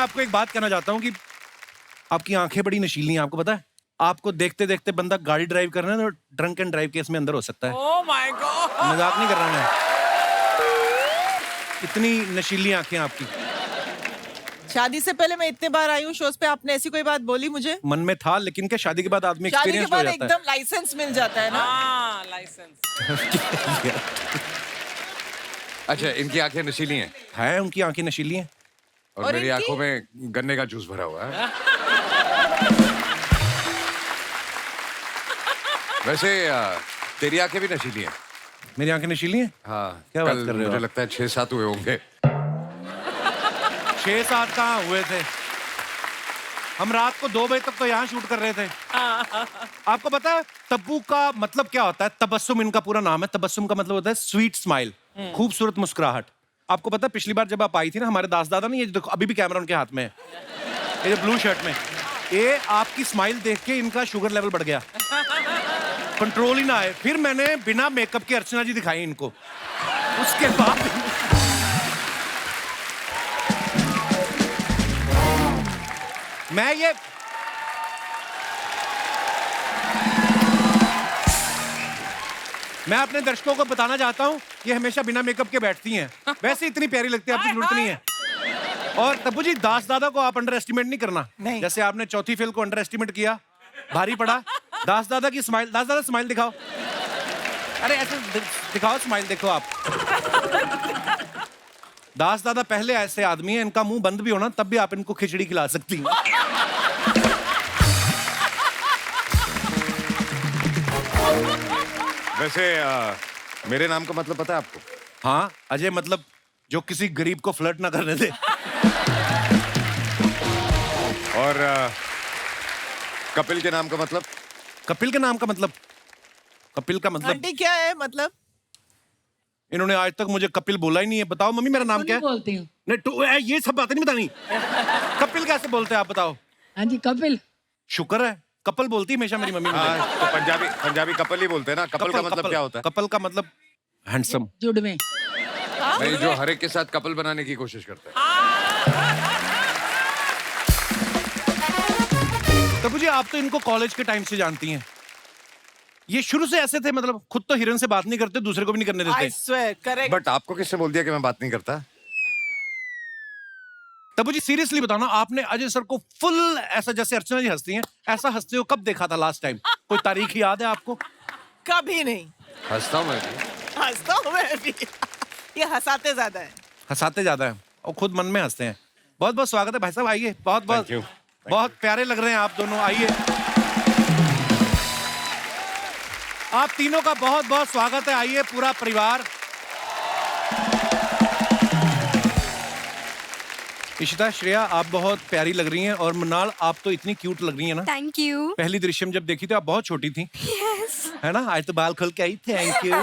आपको एक बात कहना चाहता हूँ कि आपकी आंखें बड़ी नशीली हैं, आपको पता है? आपको देखते देखते बंदा गाड़ी ड्राइव कर रहा है तो ड्रंक एंड ड्राइव केस में अंदर हो सकता है। ओह माय गॉड, मजाक नहीं कर रहा मैं। इतनी नशीली आंखें आपकी। शादी से पहले मैं इतने बार आई हूँ शोज पे, आपने ऐसी कोई बात बोली मुझे? मन में था, लेकिन क्या शादी के बाद आदमी शादी के एक्सपीरियंस हो बाद जाता है। एकदम लाइसेंस मिल जाता है ना। हाँ लाइसेंस। अच्छा, इनकी आंखें नशीली हैं है, उनकी आंखें नशीली हैं। और मेरी आंखों में गन्ने का जूस भरा हुआ है। वैसे तेरी आंखें भी नशीली हैं। मेरी आंखें नशीली हैं? हाँ, क्या बात कर रहे हो मुझे आप? लगता है 6-7 हुए होंगे। 6-7 कहाँ हुए थे? हम रात को 2 बजे तक तो यहाँ शूट कर रहे थे। आपको पता है तब्बू का मतलब क्या होता है? तबस्सुम इनका पूरा नाम है। तबस्सुम का मतलब होता है स्वीट स्माइल, खूबसूरत मुस्कुराहट। आपको पता है पिछली बार जब आप आई थी ना, हमारे दास दादा ने, ये देखो अभी भी कैमरा उनके हाथ में है, ये जो ब्लू शर्ट में, ये आपकी स्माइल देख के इनका शुगर लेवल बढ़ गया, कंट्रोल ही ना आए। फिर मैंने बिना मेकअप के अर्चना जी दिखाई इनको। उसके बाद मैं अपने दर्शकों को बताना चाहता हूँ, ये हमेशा बिना मेकअप के बैठती हैं। वैसे इतनी प्यारी लगती है, आपकी जरूरत नहीं है। और तब्बू जी, दास दादा को आप अंडर एस्टिमेट नहीं करना। नहीं। जैसे आपने चौथी फेल को अंडर एस्टिमेट किया, भारी पड़ा। दास दादा की स्माइल, दास दादा स्माइल दिखाओ। अरे ऐसे दिखाओ स्माइल, देखो आप। दास दादा पहले ऐसे आदमी है, इनका मुंह बंद भी होना तब भी आप इनको खिचड़ी खिला सकती हैं। वैसे मेरे नाम का मतलब पता है आपको? हाँ, अजय, मतलब जो किसी गरीब को फ्लर्ट ना करने दे। और कपिल के नाम का मतलब? कपिल के नाम का मतलब? कपिल का मतलब आंटी क्या है मतलब? इन्होंने आज तक मुझे कपिल बोला ही नहीं है। बताओ मम्मी, मेरा नाम क्या है? बोलती हूँ। नहीं, ये सब बातें नहीं बतानी। कपिल कैसे बोलते हैं आप बताओ? हाँ जी, कपिल। शुक्र है, कपल बोलती है हमेशा मेरी मम्मी मुझे। हाँ, तो पंजाबी कपिल ही बोलते हैं ना। कपिल का मतलब क्या होता है? कपल का मतलब हैंडसम। जुड़ में। नहीं, जो हर एक के साथ कपल बनाने की कोशिश करता है। तब्बू जी, आप तो इनको कॉलेज के टाइम से जानती हैं। ये शुरू से ऐसे थे, मतलब खुद तो हिरन से बात नहीं करते, दूसरे को भी नहीं करने I देते। swear, correct. बट आपको किसने बोल दिया कि मैं बात नहीं करता? तब्बू जी सीरियसली बताओ ना, आपने अजय सर को फुल ऐसा, जैसे अर्चना जी हंसती हैं, ऐसा हंसते हो कब देखा था लास्ट टाइम? कोई तारीख याद है आपको? कभी नहीं। हंसता हूँ मैं भी। हंसता हूँ मैं भी। ये हंसाते ज्यादा है। हंसाते ज्यादा है और खुद मन में हंसते हैं। बहुत बहुत स्वागत है भाई साहब, आइए। बहुत बहुत Thank you. बहुत प्यारे लग रहे हैं आप दोनों, आइए। आप तीनों का बहुत बहुत स्वागत है, आइए पूरा परिवार। इशिता, श्रेया, आप बहुत प्यारी लग रही हैं, और मृणाल, आप तो इतनी क्यूट लग रही हैं ना। Thank you. पहली दृश्यम जब देखी थी आप बहुत छोटी थी। यस। है ना? आज तो बाल खोल के आई। Thank you.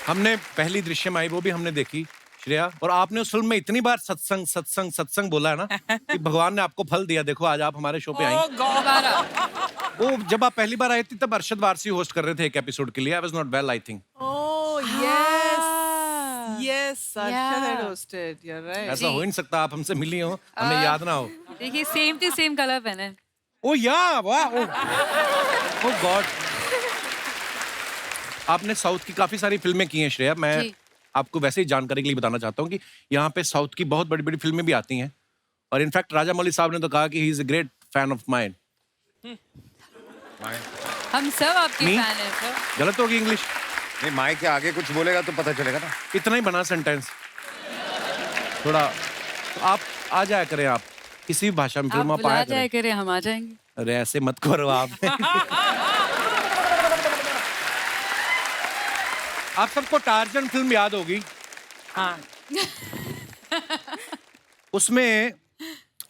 हमने पहली दृश्यम आई, वो भी हमने देखी श्रेया, और आपने उस फिल्म में इतनी बार सत्संग सत्संग सत्संग बोला है ना कि भगवान ने आपको फल दिया। देखो आज आप हमारे शो पे आई। ओह गॉड। वो जब आप पहली बार आई थी तब अरशद वारसी होस्ट कर रहे थे एक एपिसोड के लिए। I was not well, I think. Oh yes, yes. Arshad had hosted. You're right. ऐसा हो ही नहीं सकता, आप हमसे मिली हो, हमें याद ना हो। देखिए सेम टू सेम कलर पहने। ओ या, वाह, ओ गॉड। आपने साउथ की काफी सारी फिल्में की हैं श्रेया। मैं जी। आपको वैसे ही जानकारी के लिए बताना चाहता हूँ कि यहाँ पे साउथ की बहुत बड़ी बड़ी फिल्में भी आती हैं, और इनफैक्ट राजा मौली साहब ने तो कहा कि he is a great fan of mine. हम सब आपके Me? फैन हैं सर। गलत होगी इंग्लिश? नहीं, माइक के आगे कुछ बोलेगा तो पता चलेगा ना। इतना ही बना सेंटेंस। थोड़ा आप आ जाया करें, आप किसी भी भाषा में आप फिल्म आप बुला आया जाया करें। करें, हम आ जाएंगे। अरे ऐसे मत करो आप। आप सबको टार्जन फिल्म याद होगी। हाँ। उसमें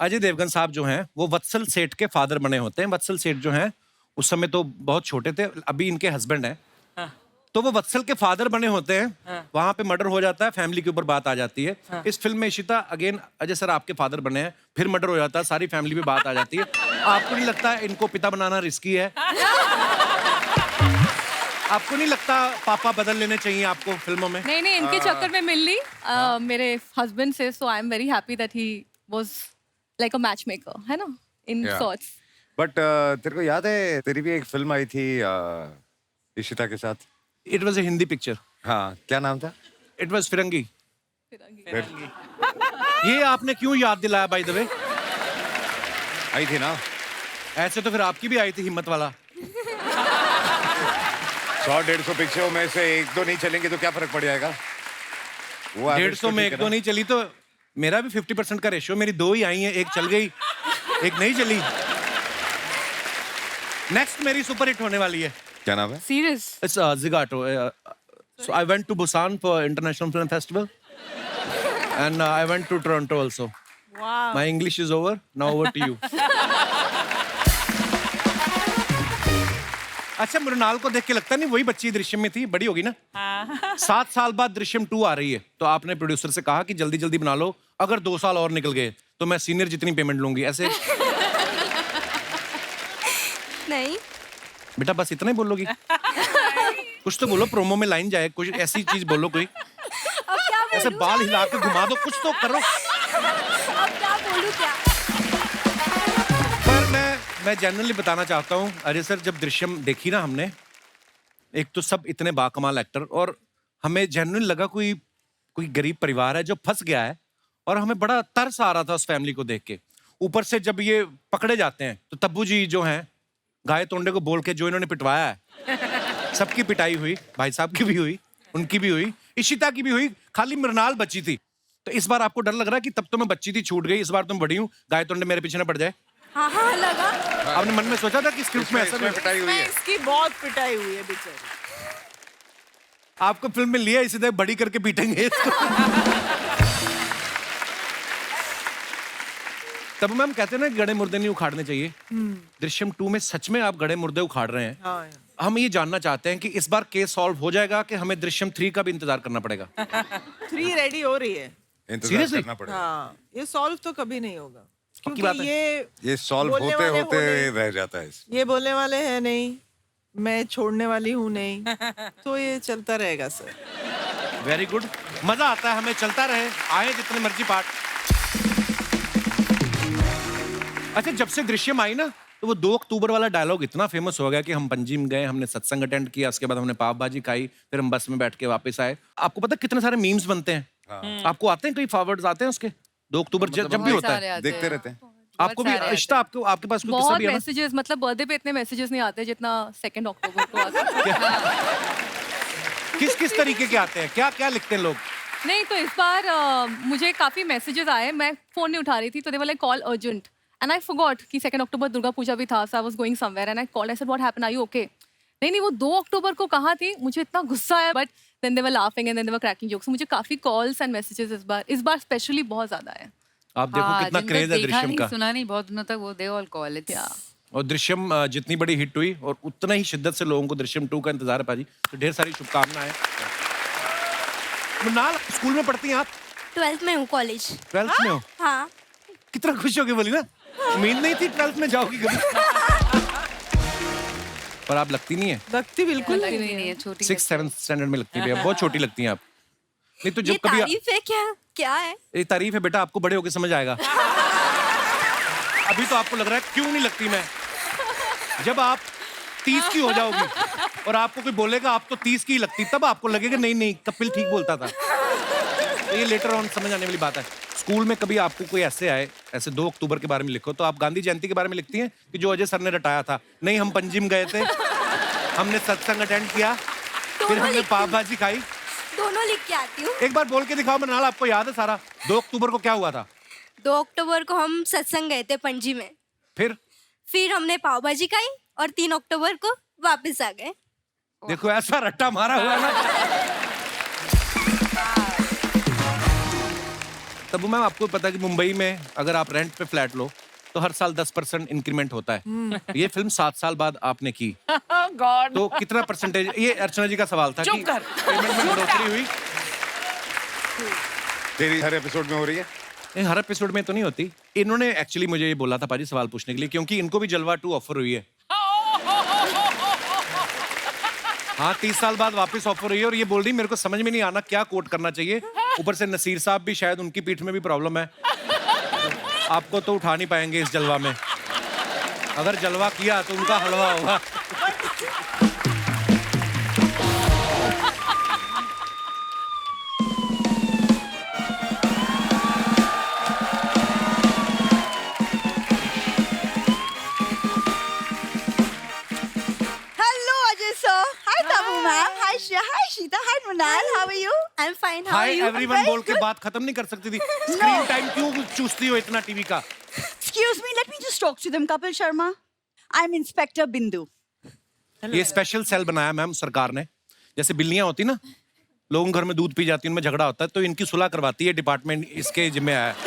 अजय देवगन साहब जो हैं वो वत्सल सेठ के फादर बने होते हैं। वत्सल सेठ जो हैं उस समय तो बहुत छोटे थे, अभी इनके हस्बैंड हैं। हाँ। तो वो वत्सल के फादर बने होते हैं। हाँ। वहां पे मर्डर हो जाता है, फैमिली के ऊपर बात आ जाती है। हाँ। इस फिल्म में इशिता अगेन अजय सर आपके फादर बने हैं, फिर मर्डर हो जाता है, सारी फैमिली पे बात आ जाती है। आपको नहीं लगता है इनको पिता बनाना रिस्की है? आपको नहीं लगता पापा बदल लेने चाहिए आपको फिल्मों में? नहीं नहीं, इनके चक्कर में मिल ली मेरे हस्बैंड से, so I am very happy that he was like a matchmaker, है ना, इन Yeah. सॉर्ट्स. बट तेरे को याद है तेरी भी एक फिल्म आई थी इशिता के साथ? It was a Hindi picture. हाँ, क्या नाम था? इट वॉज फिरंगी. फिर ये आपने क्यों याद दिलाया बाय द वे? आई थी ना? ऐसे तो फिर आपकी भी आई थी हिम्मत वाला. 100-150 पिक्चरों में से एक दो नहीं चलेंगे तो क्या फर्क पड़ जाएगा? वो average 150 में तो एक ठीक दो है ना? नहीं चली तो मेरा भी 50% का रेशियो. मेरी 2 ही आई हैं, एक चल गई, एक नहीं चली. नेक्स्ट मेरी सुपर हिट होने वाली है. क्या नाम है? Serious. It's Zagato. So I went to Busan for International Film Festival, and I went to Toronto also. Wow. My English is over. Now over to you. अच्छा, मृणाल को देख के लगता नहीं वही बच्ची दृश्यम में थी, बड़ी होगी ना? 7 साल बाद दृश्यम 2 आ रही है, तो आपने प्रोड्यूसर से कहा कि जल्दी जल्दी बना लो, अगर 2 साल और निकल गए तो मैं सीनियर जितनी पेमेंट लूंगी. ऐसे नहीं. बेटा बस इतना ही बोलोगी? कुछ तो बोलो, प्रोमो में लाइन जाए, कुछ ऐसी चीज बोलो कोई. अब क्या ऐसे बोलूं? बाल हिला के घुमा दो, कुछ तो करो. अब क्या बोलूं क्या? पर मैं जनरली बताना चाहता हूँ, अरे सर जब दृश्यम देखी ना हमने, एक तो सब इतने बाकमाल एक्टर, और हमें जेन्युइन लगा कोई गरीब परिवार है जो फंस गया है, और हमें बड़ा तरस आ रहा था उस फैमिली को देख के. ऊपर से जब ये पकड़े जाते हैं तो तब्बू जी जो हैं, गाय तोंडे को बोल के जो इन्होंने पिटवाया है, सबकी पिटाई हुई, भाई साहब की भी हुई, उनकी भी हुई, इशिता की भी हुई, खाली मृणाल बची थी. तो इस बार आपको डर लग रहा है कि तब तो मैं बच्ची थी, छूट गई, इस बार तुम बड़ी हूँ, गाय तोंडे मेरे पीछे ना पड़ जाए? हाँ हाँ लगा. आपने मन में सोचा था कि स्क्रिप्ट में ऐसा इसमें नहीं? पिटाई हुई है. इसकी बहुत पिटाई हुई है बेचारी. आपको फिल्म में लिया इसी तरह बड़ी करके पीटेंगे इसको. तब मैम कहते हैं ना गड़े मुर्दे नहीं उखाड़ने चाहिए. दृश्यम 2 में सच में आप गड़े मुर्दे उखाड़ रहे हैं. हाँ. हम ये जानना चाहते हैं कि इस बार केस सॉल्व हो जाएगा कि हमें दृश्यम 3 का भी इंतजार करना पड़ेगा? 3 रेडी हो रही है. इंतजार Seriously? करना पड़ेगा. हाँ, ये सॉल्व तो कभी नहीं होगा, पक्की बात क्योंकि है? ये सॉल्व बोलने होते वाले होते हो नहीं. रह जाता है. ये बोलने वाले हैं नहीं, मैं छोड़ने वाली हूँ नहीं, तो ये चलता रहेगा सर. Very good. मजा आता है हमें, चलता रहे, आए जितने मर्जी पार्ट. अच्छा, जब से दृश्यम आई ना, तो वो 2 अक्टूबर वाला डायलॉग इतना फेमस हो गया कि हम पंजीम गए, हमने सत्संग अटेंड किया, उसके बाद हमने पाव भाजी खाई, फिर हम बस में बैठ के वापस आए. आपको पता है कितने सारे मीम्स बनते हैं? आपको आते हैं, कोई फॉरवर्ड्स आते हैं उसके? 2 अक्टूबर जब भी बहुत होता सारे है, आते देखते हैं. रहते हैं. आपको भी बहुत सारे रिश्ता, आपको आपके पास कोई किस्सा बहुत भी है ना? मैसेजेस, मतलब बर्थडे पे इतने मैसेजेस नहीं आते जितना 2 अक्टूबर को आते हैं. किस किस तरीके के आते हैं, क्या क्या लिखते हैं लोग? नहीं तो इस बार मुझे काफी मैसेजेस आए, मैं फोन नहीं उठा रही थी, तो they were like call urgent, and I forgot कि 2 अक्टूबर दुर्गा पूजा भी था, so I was going somewhere and I called, I said what happened, are you okay? नहीं वो 2 अक्टूबर को कहाँ थी, मुझे इतना गुस्सा आया, but then they were laughing and then they were cracking jokes. मुझे काफी कॉल्स एंड मैसेजेस इस बार स्पेशली बहुत ज्यादा है. आप देखो हाँ, कितना जिनको क्रेज है देखा दृश्यम नहीं, का. सुना नहीं बहुत दिनों तक, वो दे ऑल कॉल इट. और दृश्यम जितनी बड़ी हिट हुई, और उतना ही शिद्दत से लोगों को दृश्यम 2 का इंतजार है पाजी. तो ढेर सारी शुभकामनाएं. मृणाल, स्कूल में पढ़ती हैं आप? 12th में हूँ, कॉलेज. 12th में हो? हाँ. कितना खुश हो गई बोली ना, उम्मीद नहीं थी 12th में जाओगी कभी. पर आप लगती नहीं है. लगती बिल्कुल लगी नहीं. नहीं है, छोटी 6th-7th स्टैंडर्ड में लगती है भैया, बहुत छोटी लगती हैं आप. नहीं तो ये जब कभी तारीफ है क्या? क्या है? ये तारीफ है बेटा, आपको बड़े होके समझ आएगा. अभी तो आपको लग रहा है क्यों नहीं लगती मैं. जब आप 30 की हो जाओगी और आपको कोई बोलेगा आप तो 30 की ही लगती, तब आपको लगेगा नहीं कपिल ठीक बोलता था. तो ये लेटर ऑन समझ आने वाली बात है. स्कूल में कभी आपको कोई ऐसे आए, ऐसे 2 अक्टूबर के बारे में लिखो, तो आप गांधी जयंती के बारे में लिखती हैं कि जो अजय सर ने रटाया था? नहीं, हम पंजिम गए थे, हमने सत्संग अटेंड किया, फिर हमने पाव भाजी खाई. दोनों लिख के आती हूँ. एक बार बोल के दिखाओ मृणाल, आपको याद है सारा? 2 अक्टूबर को क्या हुआ था? 2 अक्टूबर को हम सत्संग गए थे पणजी में, फिर हमने पाव भाजी खाई और 3 अक्टूबर को वापस आ गए. देखो ऐसा रट्टा मारा हुआ है ना. तब मैम आपको पता है कि मुंबई में अगर आप रेंट पे फ्लैट लो तो हर साल 10% इंक्रीमेंट होता है. ये फिल्म 7 साल बाद आपने की, गॉड. तो कितना परसेंटेज? ये अर्चना जी का सवाल था कि चुप कर. पेमेंट में बढ़ोतरी हुई. तेरी हर एपिसोड में हो रही है? नहीं, हर एपिसोड में तो नहीं होती. इन्होंने एक्चुअली मुझे ये बोला था पाजी सवाल पूछने के लिए, क्योंकि इनको भी जलवा 2 ऑफर हुई है. हाँ 30 साल बाद वापस ऑफर हुई है और ये बोल रही मेरे को समझ में नहीं आना क्या कोट करना चाहिए। ऊपर से नसीर साहब भी शायद उनकी पीठ में भी प्रॉब्लम है। आपको तो उठा नहीं पाएंगे इस जलवा में। अगर जलवा किया तो उनका हलवा होगा। Hello, Ajay sir. Hi, Tabu ma'am. Hi, Hi, Sheeta. Hi, Munal. How are you? I'm fine. How are hi you? Everyone बोल के बात खत्म नहीं कर सकती थी। स्क्रीन टाइम क्यों चूसती हो इतना टीवी का? Excuse me. Let me just talk to them, Kapil Sharma. I'm Inspector Bindu. ये स्पेशल सेल बनाया मैम सरकार ने। जैसे बिल्लियां होती ना, लोगों के घर में दूध पी जाती है, उनमें झगड़ा होता है, तो इनकी सुलह करवाती है डिपार्टमेंट, इसके जिम्मे आया है। अब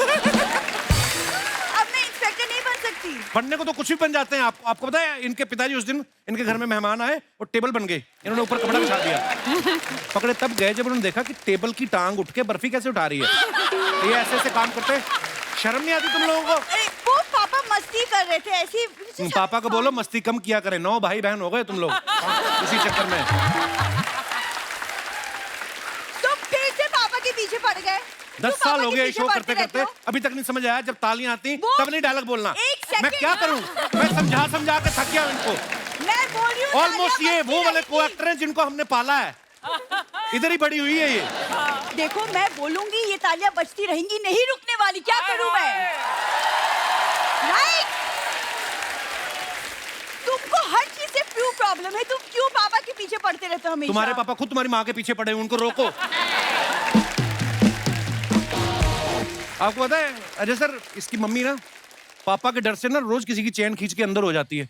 मैं इंस्पेक्टर नहीं बन सकती। बनने को तो कुछ भी बन जाते हैं। आपको पता है इनके पिताजी उस दिन इनके घर में मेहमान आए और टेबल बन गई, इन्होंने ऊपर कपड़ा बिछा दिया। पकड़े तब गए जब उन्होंने देखा कि टेबल की टांग उठ के बर्फी कैसे उठा रही है। ये ऐसे ऐसे काम करते, शर्म नहीं आती तुम लोगों को? अरे वो पापा मस्ती कर रहे थे ऐसी। पापा को बोलो मस्ती कम किया करें। 9 भाई बहन हो गए तुम लोग इसी चक्कर में। तुम फिर से पापा के पीछे पड़ गए। 10 साल हो गए शो करते करते, अभी तक नहीं समझ आया। जब तालियां आती तब नहीं डायलॉग बोलना। एक सेकंड मैं क्या करूं? मैं समझा के थक गया इनको। मैं बोल रही हूँ ऑलमोस्ट ये वो वाले को एक्टर हैं जिनको हमने पाला है। इधर ही बड़ी हुई है ये। देखो मैं बोलूंगी ये तालियां बजती रहेंगी, नहीं रुकने वाली। क्या करूं मैं? राइट? तुमको हर चीज से क्यों प्रॉब्लम है? तुम क्यों पापा के पीछे पड़ते रहते हो हमेशा? तुम्हारे पापा खुद तुम्हारी माँ के पीछे पड़े हैं, उनको रोको। आपको पता है अजय सर, इसकी मम्मी ना पापा के डर से ना रोज किसी की चेन खींच के अंदर हो जाती है।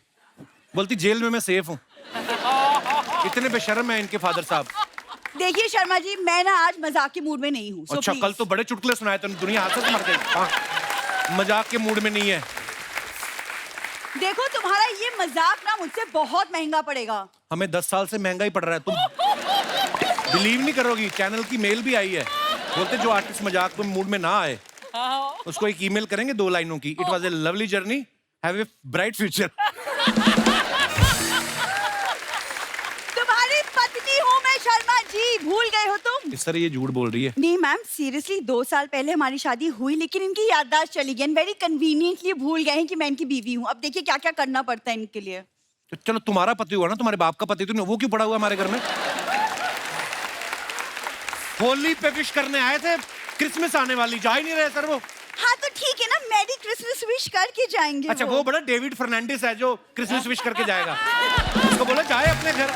बोलती जेल में मैं सेफ हूँ। इतने बेशर्म है इनके फादर साहब। देखिए शर्मा जी, मैं ना आज मजाक के मूड में नहीं हूँ। अच्छा कल तो बड़े चुटकुले सुनाए थे, दुनिया हाथ से मर गई। हाँ, मजाक के मूड में नहीं है। देखो तुम्हारा ये मजाक ना मुझसे बहुत महंगा पड़ेगा। हमें 10 साल से महंगा ही पड़ रहा है। तुम बिलीव नहीं करोगी, चैनल की मेल भी आई है। बोलते जो आर्टिस्ट मजाक में मूड में ना आए उसको एक ईमेल करेंगे 2 लाइनों की। It was a lovely journey, have a bright future. तुम्हारी पत्नी हूँ मैं शर्मा जी, भूल गए हो तुम? इस तरह ये झूठ बोल रही है। नहीं मैम, सीरियसली 2 साल पहले हमारी शादी हुई, लेकिन इनकी याददाश्त चली गई। वेरी कन्वीनियंटली भूल गए हैं कि मैं इनकी बीवी हूँ। अब देखिए क्या क्या करना पड़ता है इनके लिए। तो चलो तुम्हारा पति हुआ ना, तुम्हारे बाप का पति, तो वो क्यों पड़ा हुआ हमारे घर में? होली पे विश करने आए थे, क्रिसमस आने वाली, जा ही नहीं रहे सर वो। हाँ तो ठीक है ना, मैरी क्रिसमस विश करके जाएंगे। अच्छा वो बड़ा डेविड फर्नांडिस है जो क्रिसमस विश करके जाएगा। उसको बोलो जाए अपने घर।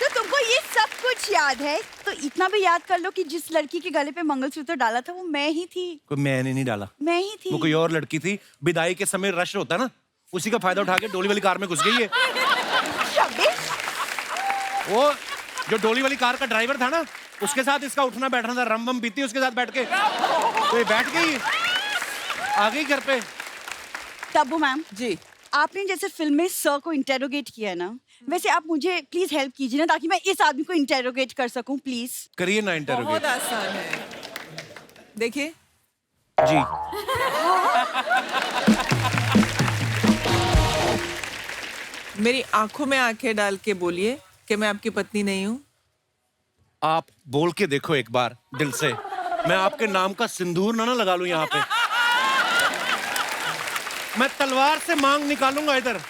तो तुमको ये सब कुछ याद है, तो इतना भी याद कर लो कि जिस लड़की के गले पे मंगलसूत्र डाला था वो मैं ही थी। कोई मैंने नहीं डाला, मैं ही थी। वो कोई और लड़की थी। विदाई के समय रश होता है ना, उसी का फायदा उठा के डोली वाली कार में घुस गई है। वो जो डोली वाली कार का ड्राइवर था ना, उसके साथ इसका उठना बैठना था। रम वम पीती उसके साथ बैठ के, तो ये बैठ गई, आ गई घर पे। तब्बू मैम जी, आपने जैसे फिल्म में सर को इंटेरोगेट किया है ना, वैसे आप मुझे प्लीज हेल्प कीजिए ना, ताकि मैं इस आदमी को इंटेरोगेट कर सकूं प्लीज। करिए ना बहुत इंटरव्यू। आसान है। देखिए जी मेरी आंखों में आंखें डाल के बोलिए कि मैं आपकी पत्नी नहीं हूँ। आप बोल के देखो एक बार दिल से। मैं आपके नाम का सिंदूर ना लगा लूं यहाँ पे। मैं तलवार से मांग निकालूंगा इधर,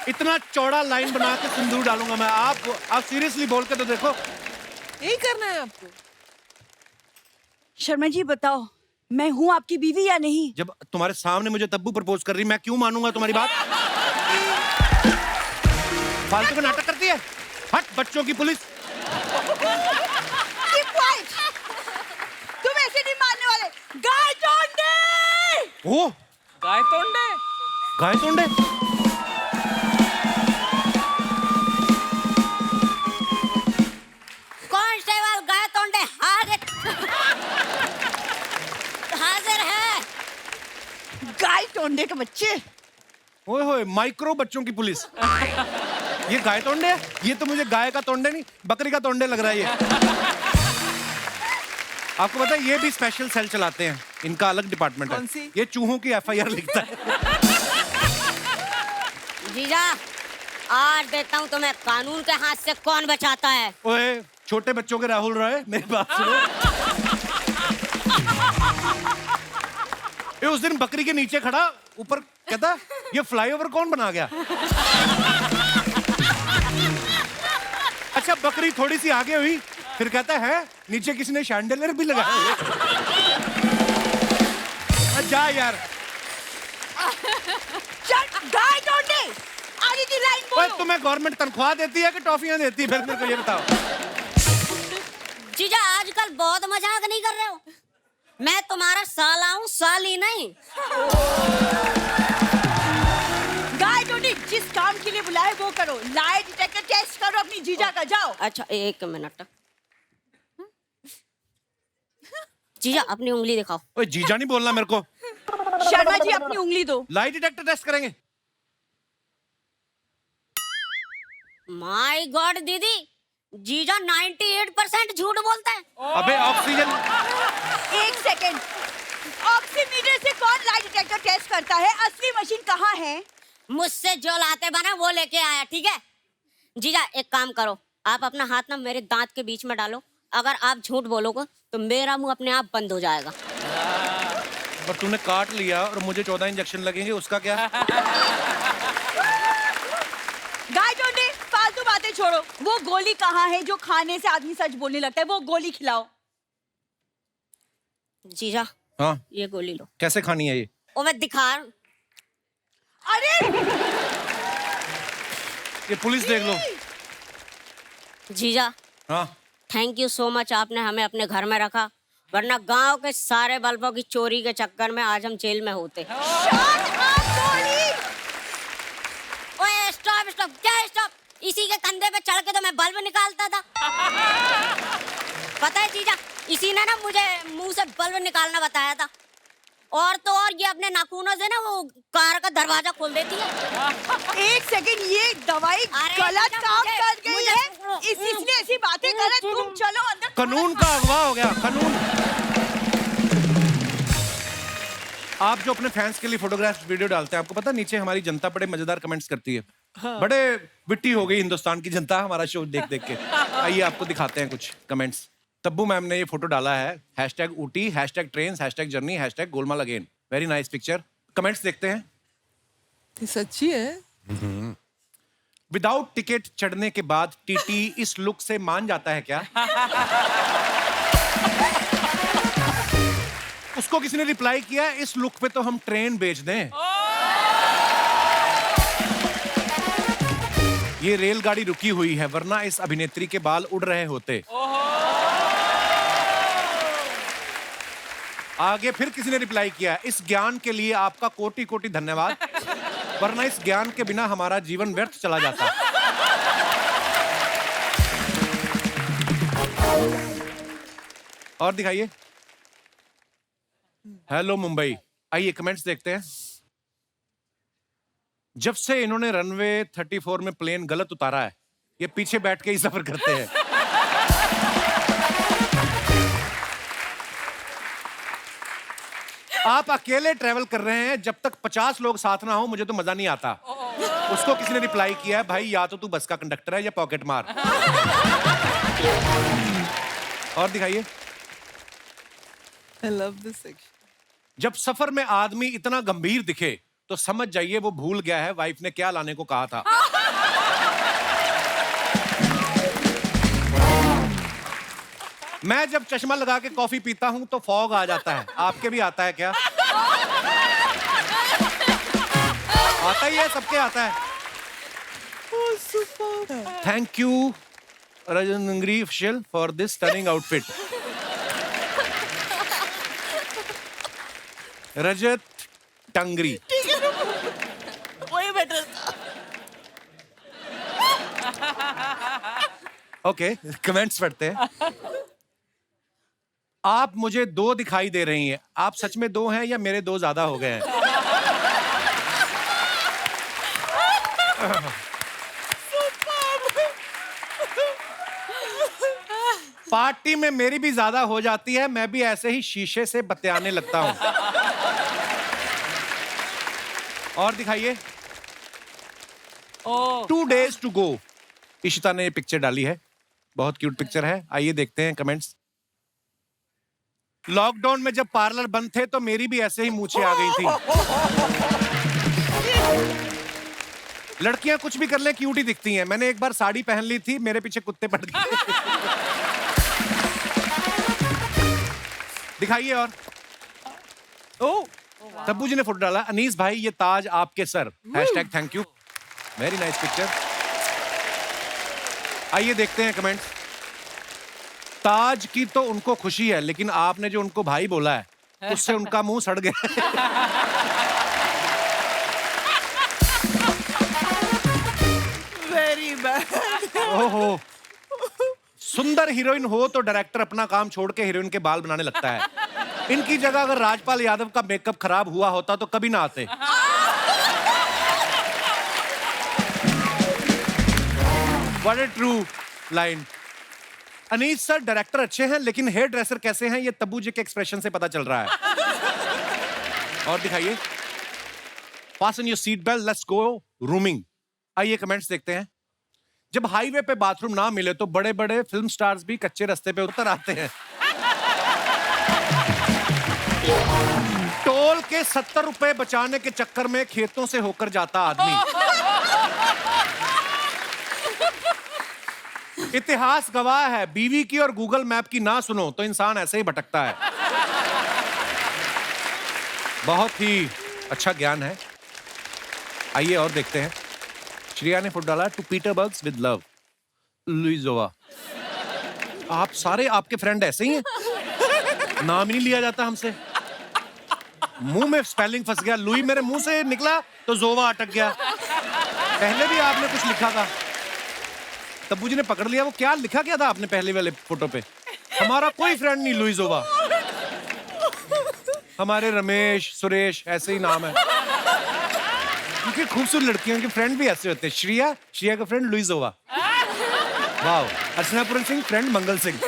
इतना चौड़ा लाइन बना के सिंदूर डालूंगा मैं। आप सीरियसली बोल के तो देखो। यही करना है आपको? शर्मा जी बताओ, मैं हूँ आपकी बीवी या नहीं? जब तुम्हारे सामने मुझे तब्बू प्रपोज कर रही, मैं क्यों मानूंगा तुम्हारी बात? फालतू का नाटक करती है। हट बच्चों की पुलिस। Keep quiet! तुम ऐसे नहीं मानने वाले। गाय तोंडे! ओ गाय तोंडे। गाय तोंडे। कांस्टेबल गाय तोंडे हाजिर है। गाय तोंडे के बच्चे। ओए होए, माइक्रो बच्चों की पुलिस। ये गाय तोंडे है? ये तो मुझे गाय का तोंडे नहीं, बकरी का तोंडे लग रहा है ये। आपको पता है ये भी स्पेशल सेल चलाते हैं, इनका अलग डिपार्टमेंट कौन है। सी? ये चूहों की FIR लिखता है। जीजा आज देखता हूँ तुम्हें कानून के हाथ से कौन बचाता है। ओए छोटे बच्चों के राहुल रॉय, मेरी बात सुनो। ये उस दिन बकरी के नीचे खड़ा ऊपर कहता ये फ्लाईओवर कौन बना गया। अच्छा बकरी थोड़ी सी आगे हुई फिर कहता है नीचे किसी ने शैंडलियर भी लगाया हुआ है। जा यार। गाय ढूंढे आगे की लाइन ओए बोलो। तुम्हें गवर्नमेंट तनख्वाह देती है कि टॉफियां देती है? फिर मेरे को ये बताओ। जीजा आजकल बहुत मजाक नहीं कर रहे हो? मैं तुम्हारा साला हूँ, साली नहीं। गाय ढूंढी, जिस काम के लिए बुलाए वो करो। लाई डिटेक्टर टेस्ट करो अपनी जीजा का, जाओ। अच्छा 1 मिनट। जीजा अपनी उंगली दिखाओ। ओए जीजा नहीं बोलना मेरे को। शर्मा जी अपनी उंगली दो। लाई डिटेक्टर टेस्ट करेंगे। माय गॉड दीदी, जीजा 98% झूठ बोलता है। अबे ऑक्सीजन। 1 सेकंड, ऑक्सीमीटर से कौन लाई डिटेक्टर टेस्ट करता है? असली मशीन कहाँ है? मुझसे जो लाते बना वो लेके आया, ठीक है? जीजा एक काम करो, आप अपना हाथ ना मेरे दांत के बीच में डालो। अगर आप झूठ बोलोगे तो मेरा मुंह अपने आप बंद हो जाएगा। पर तूने काट लिया और मुझे 14 इंजेक्शन लगेंगे, उसका क्या? गाय ढूंढे, फालतू बातें छोड़ो। वो गोली कहाँ है जो खाने से आदमी सच बोलने लगता है? वो गोली खिलाओ। जीजा हाँ ये गोली लो। कैसे खानी है ये? ओ मैं दिखा रहा हूं। अरे ये पुलिस देख लो। जीजा हाँ थैंक यू सो मच, आपने हमें अपने घर में रखा, वरना गांव के सारे बल्बों की चोरी के चक्कर में आज हम जेल में होते। ओए स्टॉप स्टॉप, क्या स्टॉप? इसी के कंधे पे चढ़ के तो मैं बल्ब निकालता था। पता है जीजा, इसी ने ना मुझे मुंह से बल्ब निकालना बताया था। और तो और ये अपने नाखूनों से ना वो कार का दरवाजा खोल देती है। 1 सेकंड, ये दवाई गलत काम कर गई है, इसलिए ऐसी बातें कर रहे। तुम चलो अंदर। कानून का अगवा हो गया, कानून। आप जो अपने फैंस के लिए फोटोग्राफ्स वीडियो डालते हैं, आपको पता है नीचे हमारी जनता बड़े मजेदार कमेंट्स करती है। हाँ। बड़े विट्टी हो गई हिंदुस्तान की जनता हमारा शो देख देख के। आइए आपको दिखाते हैं कुछ कमेंट्स। तब्बू मैम ने ये फोटो डाला है, #Ooty, #trains, #journey, #Golmaal again. Very nice picture. Comments देखते हैं। ये सच्ची है? विदाउट टिकट चढ़ने के बाद टीटी इस लुक से मान जाता है क्या? उसको किसी ने रिप्लाई किया, इस लुक पे तो हम ट्रेन बेच दें। ये रेलगाड़ी रुकी हुई है, वरना इस अभिनेत्री के बाल उड़ रहे होते। आगे फिर किसी ने रिप्लाई किया, इस ज्ञान के लिए आपका कोटि कोटि धन्यवाद, वरना इस ज्ञान के बिना हमारा जीवन व्यर्थ चला जाता। और दिखाइए। हेलो मुंबई। आइए कमेंट्स देखते हैं। जब से इन्होंने रनवे 34 में प्लेन गलत उतारा है, ये पीछे बैठ के ही सफर करते हैं। आप अकेले ट्रेवल कर रहे हैं, जब तक 50 लोग साथ ना हो मुझे तो मजा नहीं आता। उसको किसी ने रिप्लाई किया है, भाई या तो तू बस का कंडक्टर है या पॉकेट मार। और दिखाइए। I love this section. जब सफर में आदमी इतना गंभीर दिखे तो समझ जाइए वो भूल गया है वाइफ ने क्या लाने को कहा था। मैं जब चश्मा लगा के कॉफी पीता हूं तो फॉग आ जाता है। आपके भी आता है क्या? आता ही है, सबके आता है। Thank you Rajan Nangri official for this stunning outfit. Rajat Tangri. वही बेटर था। ओके कमेंट्स पढ़ते हैं। आप मुझे 2 दिखाई दे रही हैं, आप सच में 2 हैं या मेरे 2 ज्यादा हो गए हैं? पार्टी में मेरी भी ज्यादा हो जाती है, मैं भी ऐसे ही शीशे से बतियाने लगता हूं। और दिखाइए। Oh. 2 days to go. Ishita ने ये पिक्चर डाली है, बहुत क्यूट पिक्चर है। आइए देखते हैं कमेंट्स। लॉकडाउन में जब पार्लर बंद थे तो मेरी भी ऐसे ही मूछें आ गई थी। लड़कियां कुछ भी कर ले क्यूट ही दिखती हैं। मैंने एक बार साड़ी पहन ली थी, मेरे पीछे कुत्ते पड़ गए। दिखाइए और। तब्बू जी ने फोटो डाला, अनीस भाई ये ताज आपके sir, #thank you, very nice picture. आइए देखते हैं कमेंट्स। ताज की तो उनको खुशी है, लेकिन आपने जो उनको भाई बोला है उससे उनका मुंह सड़ गया। Very bad. ओहो, सुंदर हीरोइन हो तो डायरेक्टर अपना काम छोड़ के हीरोइन के बाल बनाने लगता है। इनकी जगह अगर राजपाल यादव का मेकअप खराब हुआ होता तो कभी ना आते। What a true line. Anees sir director अच्छे हैं, लेकिन हेयर ड्रेसर कैसे हैं ये तब्बू जी के एक्सप्रेशन से पता चल रहा है। और दिखाइए। Fasten your seat belt, let's go rooming. आइए कमेंट्स देखते हैं। जब हाईवे पे बाथरूम ना मिले तो बड़े बड़े फिल्म स्टार्स भी कच्चे रास्ते पे उतर आते हैं। टोल के 70 रुपए बचाने के चक्कर में खेतों से होकर जाता आदमी। इतिहास गवाह है, बीवी की और गूगल मैप की ना सुनो तो इंसान ऐसे ही भटकता है। बहुत ही अच्छा ज्ञान है। आइए और देखते हैं। श्रेया ने फोटो डाला, टू पीटरबर्ग्स विद लव, लुइजोवा। आप सारे आपके फ्रेंड ऐसे ही हैं? नाम ही नहीं लिया जाता हमसे। मुंह में स्पेलिंग फंस गया, लुई मेरे मुंह से निकला तो जोवा अटक गया। पहले भी आपने कुछ लिखा था, तब्बू जी ने पकड़ लिया। वो क्या लिखा क्या था आपने पहले वाले फोटो पे? हमारा कोई फ्रेंड नहीं लुइजोवा, हमारे रमेश सुरेश ऐसे ही नाम है। क्योंकि खूबसूरत लड़कियों के फ्रेंड भी ऐसे होते हैं। श्रेया का friend लुइजोवा। Wow. Archana Puran Singh friend Mangal Singh.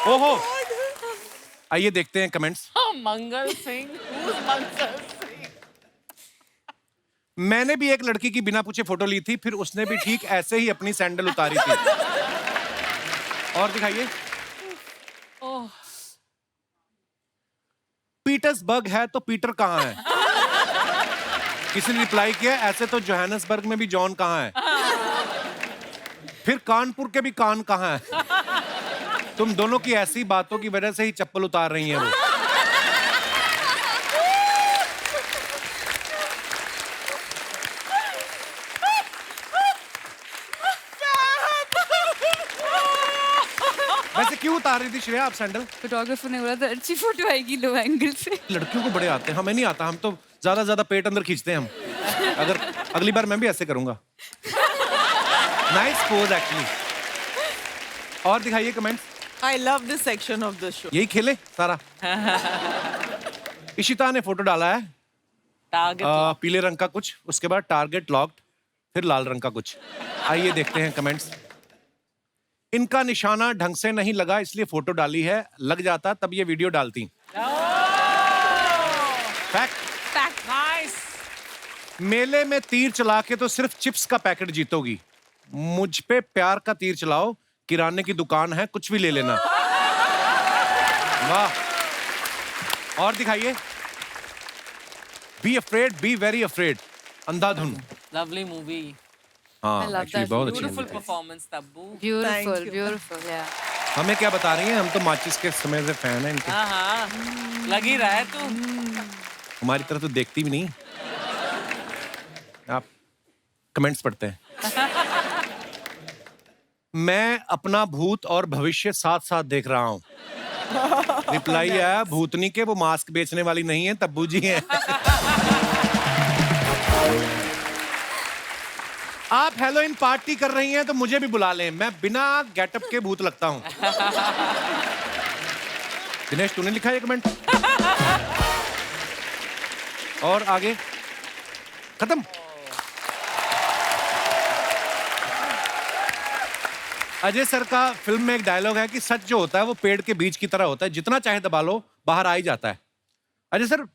ओहो। आइए देखते हैं कमेंट्स। मंगल सिंह। मैंने भी एक लड़की की बिना पूछे फोटो ली थी, फिर उसने भी ठीक ऐसे ही अपनी सैंडल उतारी थी। और दिखाइए। पीटर्सबर्ग है तो पीटर कहाँ है? किसी ने रिप्लाई किया, ऐसे तो जोहानसबर्ग में भी जॉन कहाँ है? फिर कानपुर के भी कान कहाँ है? तुम दोनों की ऐसी बातों की वजह से ही चप्पल उतार रही हैं वो। वैसे क्यों उतार रही थी श्रेया आप सैंडल? फोटोग्राफर ने बोला था अच्छी फोटो आएगी लो एंगल से। लड़कियों को बड़े आते हैं, हमें नहीं आता। हम तो ज्यादा पेट अंदर खींचते हैं हम। अगर अगली बार मैं भी ऐसे करूंगा। Nice pose actually. और दिखाइए comments. I love this section of the show. यही खेले सारा। इशिता ने फोटो डाला है, टारगेट पीले रंग का कुछ, उसके बाद टारगेट लॉक्ड, फिर लाल रंग का कुछ। आइए देखते हैं कमेंट्स। इनका निशाना ढंग से नहीं लगा इसलिए फोटो डाली है, लग जाता तब ये वीडियो डालती। फैक्ट। नाइस। मेले में तीर चला के तो सिर्फ चिप्स का पैकेट जीतोगी, मुझ पे प्यार का तीर चलाओ, किराने की दुकान है कुछ भी ले लेना। वाह। और दिखाइए। Be afraid, be very afraid, Andhadhun. Lovely movie. हाँ I love एक्चुअली that बहुत अच्छी ब्यूटीफुल movie है। Performance Tabu. Beautiful you. Beautiful या हमें क्या बता रही हैं? हम तो माचिस के समय से फैन हैं इनके। हाँ लग ही रहा है तू। हमारी तरफ तो देखती भी नहीं। आप कमेंट्स पढ़ते हैं। मैं अपना भूत और भविष्य साथ साथ देख रहा हूं। रिप्लाई आया, भूतनी के वो मास्क बेचने वाली नहीं है, तब्बू जी हैं। आप हेलोइन पार्टी कर रही हैं तो मुझे भी बुला लें, मैं बिना गेटअप के भूत लगता हूं। दिनेश तूने लिखा है कमेंट। और आगे खत्म। अजय सर का फिल्म में एक डायलॉग है कि सच जो होता है वो पेड़ के बीज की तरह होता है, जितना चाहे दबा लो बाहर आ ही जाता है। अरे सर,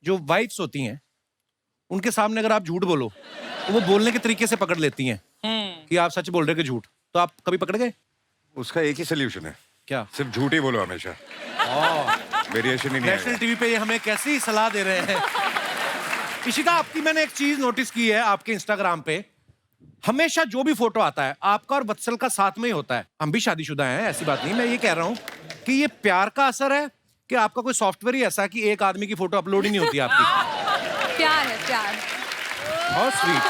जो वाइफ्स होती हैं उनके सामने अगर आप झूठ बोलो तो वो बोलने के तरीके से पकड़ लेती हैं कि आप सच बोल रहे हो कि झूठ। तो आप कभी पकड़ गए? उसका एक ही सोल्यूशन है, क्या? सिर्फ झूठ ही बोलो हमेशा। वेरिएशन ही नहीं नेशनल है। टीवी पे ये हमें कैसी सलाह दे रहे हैं। इशिता, आपकी मैंने एक चीज नोटिस की है, आपके इंस्टाग्राम पे हमेशा जो भी फोटो आता है आपका और वत्सल का साथ में ही होता है। हम भी शादीशुदा हैं, ऐसी बात नहीं। मैं ये कह रहा हूँ कि ये प्यार का असर है कि आपका कोई सॉफ्टवेयर ही ऐसा है कि एक आदमी की फोटो अपलोड ही नहीं होती आपकी। प्यार है, प्यार। बहुत स्वीट।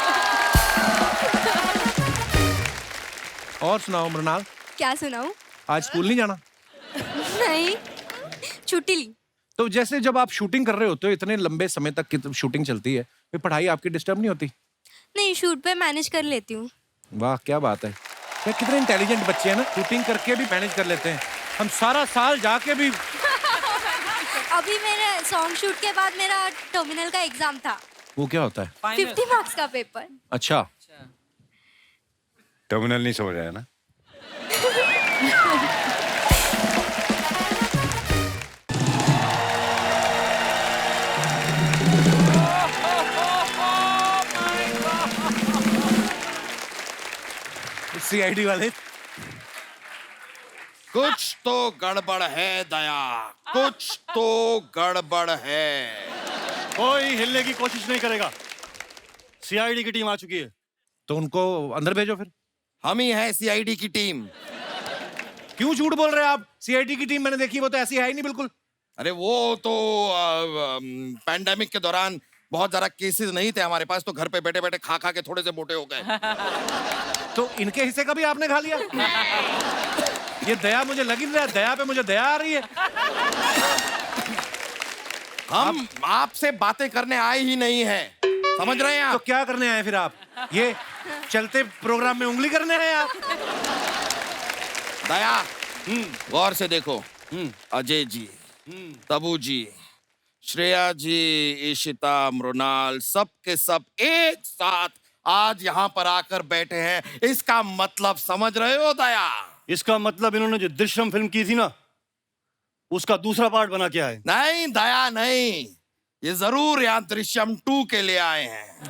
और सुनाओ मृणाल, क्या सुनाऊं? आज स्कूल नहीं जाना? नहीं, छुट्टी ली। तो जैसे जब आप शूटिंग कर रहे होते हो, इतने लंबे समय तक की शूटिंग चलती है, फिर पढ़ाई आपकी डिस्टर्ब नहीं होती? नहीं, शूट पे मैनेज कर लेती हूँ। वाह, क्या बात है। क्या कितने इंटेलिजेंट बच्चे हैं ना, शूटिंग करके भी मैनेज कर लेते हैं। हम सारा साल जाके भी। अभी मेरे सॉन्ग शूट के बाद मेरा टर्मिनल का एग्जाम था। वो क्या होता है? 50 मार्क्स का पेपर। अच्छा, टर्मिनल नहीं समझ आया ना? सीआईडी वाले। कुछ तो गड़बड़ है दया, कुछ तो गड़बड़ है। कोई हिलने की कोशिश नहीं करेगा। सीआईडी की टीम आ चुकी है। तो उनको अंदर भेजो फिर। हम ही है सीआईडी की टीम। क्यों झूठ बोल रहे हैं आप? सीआईडी की टीम मैंने देखी, वो तो ऐसी है ही नहीं बिल्कुल। अरे वो तो पैंडेमिक के दौरान बहुत ज्यादा केसेस नहीं थे हमारे पास, तो घर पे बैठे बैठे खा खा के थोड़े से मोटे हो गए। तो इनके हिस्से का भी आपने खा लिया? ये दया मुझे लग ही नहीं रहा, दया पे मुझे दया आ रही है। हम आपसे बातें करने आए ही नहीं हैं, समझ रहे हैं तो आप? क्या करने आए फिर आप? ये चलते प्रोग्राम में उंगली करने आए आप? दया, गौर से देखो। अजय जी, तबू जी, श्रेया जी, इशिता, मृणाल, सब के सब एक साथ आज यहाँ पर आकर बैठे हैं। इसका मतलब समझ रहे हो दया? इसका मतलब इन्होंने जो दृश्यम फिल्म की थी ना, उसका दूसरा पार्ट बना के आए। नहीं दया, नहीं, ये जरूर यहाँ दृश्यम 2 के लिए आए हैं।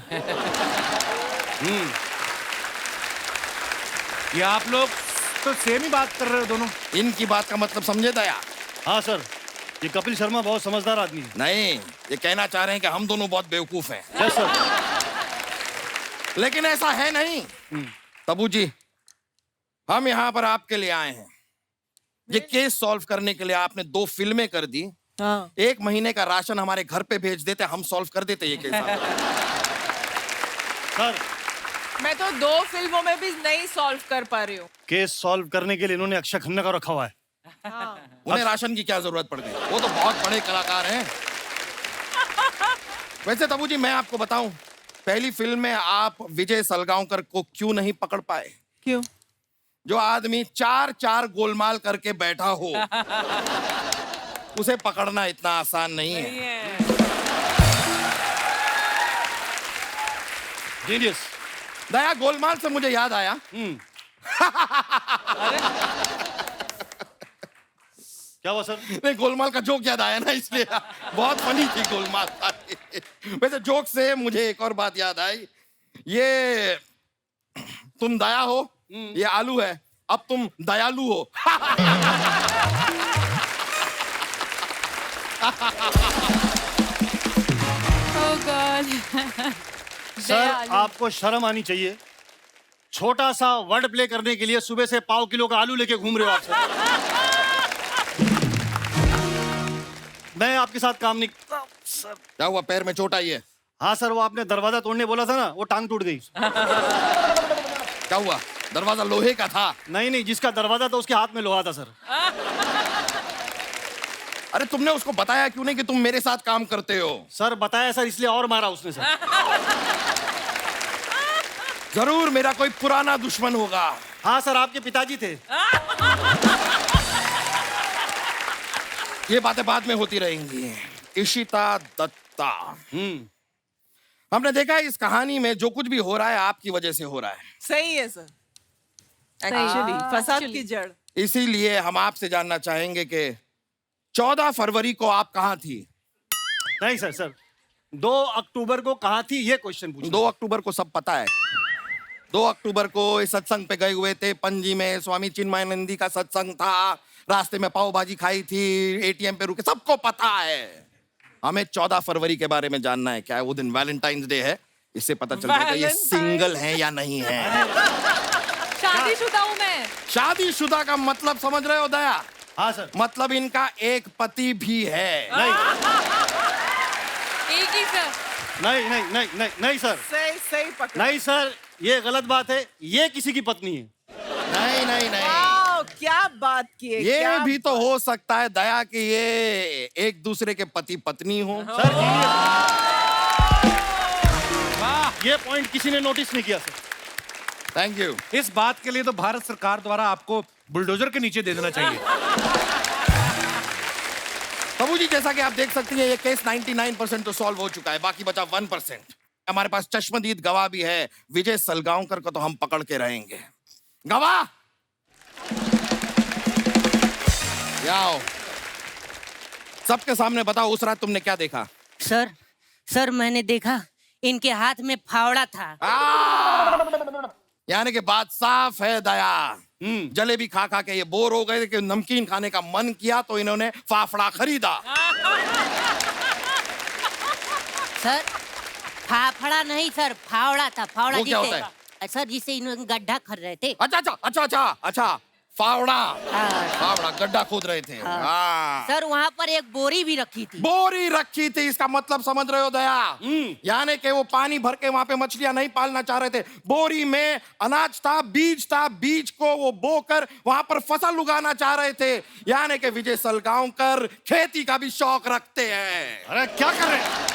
ये आप लोग तो सेम ही बात कर रहे हो दोनों। इनकी बात का मतलब समझे दया? हाँ सर, ये कपिल शर्मा बहुत समझदार आदमी है। नहीं, ये कहना चाह रहे हैं कि हम दोनों बहुत बेवकूफ हैं। Yes sir. लेकिन ऐसा है नहीं। तबू जी, हम यहाँ पर आपके लिए आए हैं। ये केस सॉल्व करने के लिए आपने 2 फिल्में कर दी। हाँ। 1 महीने का राशन हमारे घर पे भेज देते, हम सॉल्व कर देते ये केस। सर, मैं तो 2 फिल्मों में भी नहीं सॉल्व कर पा रही हूँ। केस सॉल्व करने के लिए इन्होंने अक्षय खन्ना का रखा हुआ है। उन्हें राशन की क्या जरूरत पड़ गई? वो तो बहुत बड़े कलाकार हैं। वैसे तबू जी, मैं आपको बताऊं, पहली फिल्म में आप विजय सलगांवकर को क्यों नहीं पकड़ पाए? क्यों? जो आदमी 4 गोलमाल करके बैठा हो, उसे पकड़ना इतना आसान नहीं है। जीनियस। दया, गोलमाल से मुझे याद आया। क्या हुआ सर? नहीं, गोलमाल का जोक याद आया ना, इसलिए बहुत फनी थी गोलमाल। वैसे जोक से मुझे एक और बात याद आई। ये तुम दया हो, ये आलू है, अब तुम दयालु हो। Oh God. सर, आपको शर्म आनी चाहिए। छोटा सा वर्ड प्ले करने के लिए सुबह से पाव किलो का आलू लेके घूम रहे हो आप सर। मैं आपके साथ काम नहीं सर। क्या हुआ, पैर में चोट आई है? हाँ सर, वो आपने दरवाजा तोड़ने बोला था ना, वो टांग टूट गई। क्या हुआ, दरवाजा लोहे का था? नहीं, जिसका दरवाजा था उसके हाथ में लोहा था सर। अरे तुमने उसको बताया क्यों नहीं कि तुम मेरे साथ काम करते हो? सर बताया सर, इसलिए और मारा उसने सर। जरूर मेरा कोई पुराना दुश्मन होगा। हाँ सर, आपके पिताजी थे। ये बातें बाद में होती रहेंगी। इशिता दत्ता, हमने देखा है इस कहानी में जो कुछ भी हो रहा है आपकी वजह से हो रहा है। सही है सर। एक्चुअली फसाद की जड़। इसीलिए हम आपसे जानना चाहेंगे कि 14 फरवरी को आप कहाँ थी? नहीं सर सर 2 अक्टूबर को कहाँ थी ये क्वेश्चन पूछो। 2 अक्टूबर को सब पता है। 2 अक्टूबर को इस सत्संग पे गए हुए थे, पणजी में स्वामी चिन्मयानंदी का सत्संग था, रास्ते में पाव भाजी खाई थी, एटीएम पे रुके, सबको पता है। हमें 14 फरवरी के बारे में जानना है। क्या है वो दिन? वैलेंटाइंस डे है, इससे पता चल जाएगा ये सिंगल है या नहीं है। शादीशुदा हूँ मैं। शादीशुदा का मतलब समझ रहे हो दया? हाँ सर। मतलब इनका एक पति भी है। नहीं एक ही सर। नहीं नहीं नहीं नहीं नहीं सर, सही सही पकड़ा। नहीं सर, ये गलत बात है। ये किसी की पत्नी है। नहीं नहीं नहीं, वाओ, क्या बात की है, ये क्या भी तो हो सकता है दया कि ये एक दूसरे के पति पत्नी हो। सर जी ये पॉइंट किसी ने नोटिस नहीं किया सर। Thank you. इस बात के लिए तो भारत सरकार द्वारा आपको बुलडोजर के नीचे दे देना चाहिए। तबू जी, जैसा कि आप देख सकती हैं ये केस 99% तो सॉल्व हो चुका है, बाकी बचा 1%। हमारे पास चश्मदीद गवाह भी है, विजय सलगांवकर को तो हम पकड़ के रहेंगे। गवाह आओ, सबके सामने बताओ उस रात तुमने क्या देखा? सर मैंने देखा इनके हाथ में फावड़ा था। यानी कि बात साफ है दया। जलेबी खा खा के ये बोर हो गए कि नमकीन खाने का मन किया तो इन्होंने फाफड़ा खरीदा। सर फाफड़ा नहीं सर, फावड़ा था। फावड़ा वो क्या जिसे होता सर जिसे इन्होंने गड्ढा कर रहे थे। अच्छा फावड़ा। हाँ। फावड़ा गड्ढा खोद रहे थे। हाँ। सर वहाँ पर एक बोरी भी रखी थी। बोरी रखी थी, इसका मतलब समझ रहे हो दया? यानी कि वो पानी भर के वहां पे मछलियां नहीं पालना चाह रहे थे। बोरी में अनाज था, बीज को वो बोकर वहां पर फसल उगाना चाह रहे थे। यानी कि विजय सलगांवकर खेती का भी शौक रखते हैं। अरे क्या कर रहे हैं?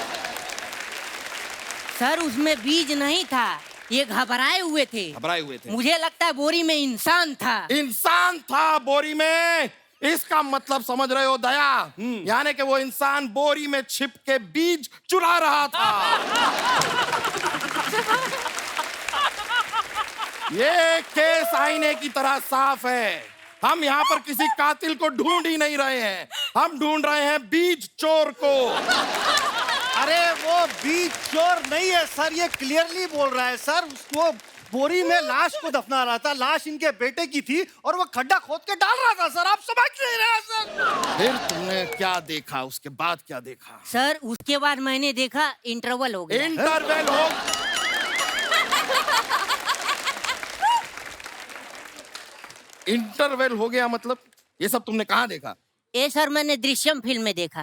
सर उसमें बीज नहीं था, ये घबराए हुए थे। घबराए हुए थे। मुझे लगता है बोरी में इंसान था। इंसान था बोरी में, इसका मतलब समझ रहे हो दया? यानी कि वो इंसान बोरी में छिप के बीज चुरा रहा था। ये केस आईने की तरह साफ है। हम यहाँ पर किसी कातिल को ढूंढ ही नहीं रहे हैं, हम ढूंढ रहे हैं बीज चोर को। अरे वो बीज चोर नहीं है सर, ये क्लियरली बोल रहा है सर। वो बोरी में लाश को दफना रहा था, लाश इनके बेटे की थी और वो खड्डा खोद के डाल रहा था सर। आप समझ नहीं रहे सर। फिर तुमने क्या देखा? उसके बाद क्या देखा? सर उसके बाद मैंने देखा इंटरवल हो गया। इंटरवल हो इंटरवल हो गया मतलब? ये सब तुमने कहाँ देखा? ये सर मैंने दृश्यम फिल्म में देखा।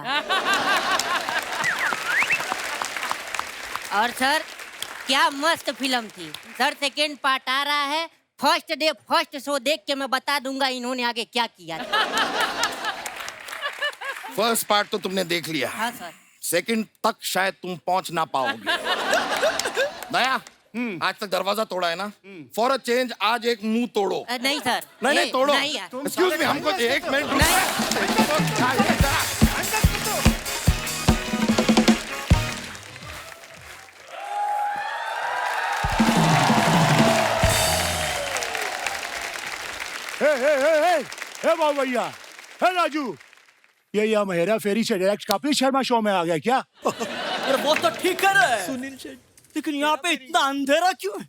और सर क्या मस्त फिल्म थी सर। सेकेंड पार्ट आ रहा है, फर्स्ट डे फर्स्ट शो देख के मैं बता दूंगा इन्होंने आगे क्या किया। फर्स्ट पार्ट तो तुमने देख लिया। हाँ सर। सेकंड तक शायद तुम पहुंच ना पाओगे। दया, आज तक दरवाजा तोड़ा है ना, फॉर अ चेंज आज एक मुंह तोड़ो। नहीं सर। नहीं तोड़ो। नहीं यार। एक्सक्यूज मी, हमको एक मिनट रुको। हे बाबू भैया, हे राजू, ये यहाँ हेरा फेरी से डायरेक्ट कपिल शर्मा शो में आ गया क्या? अरे वो तो ठीक है सुनील शेट्टी, लेकिन यहाँ पे इतना अंधेरा क्यों है?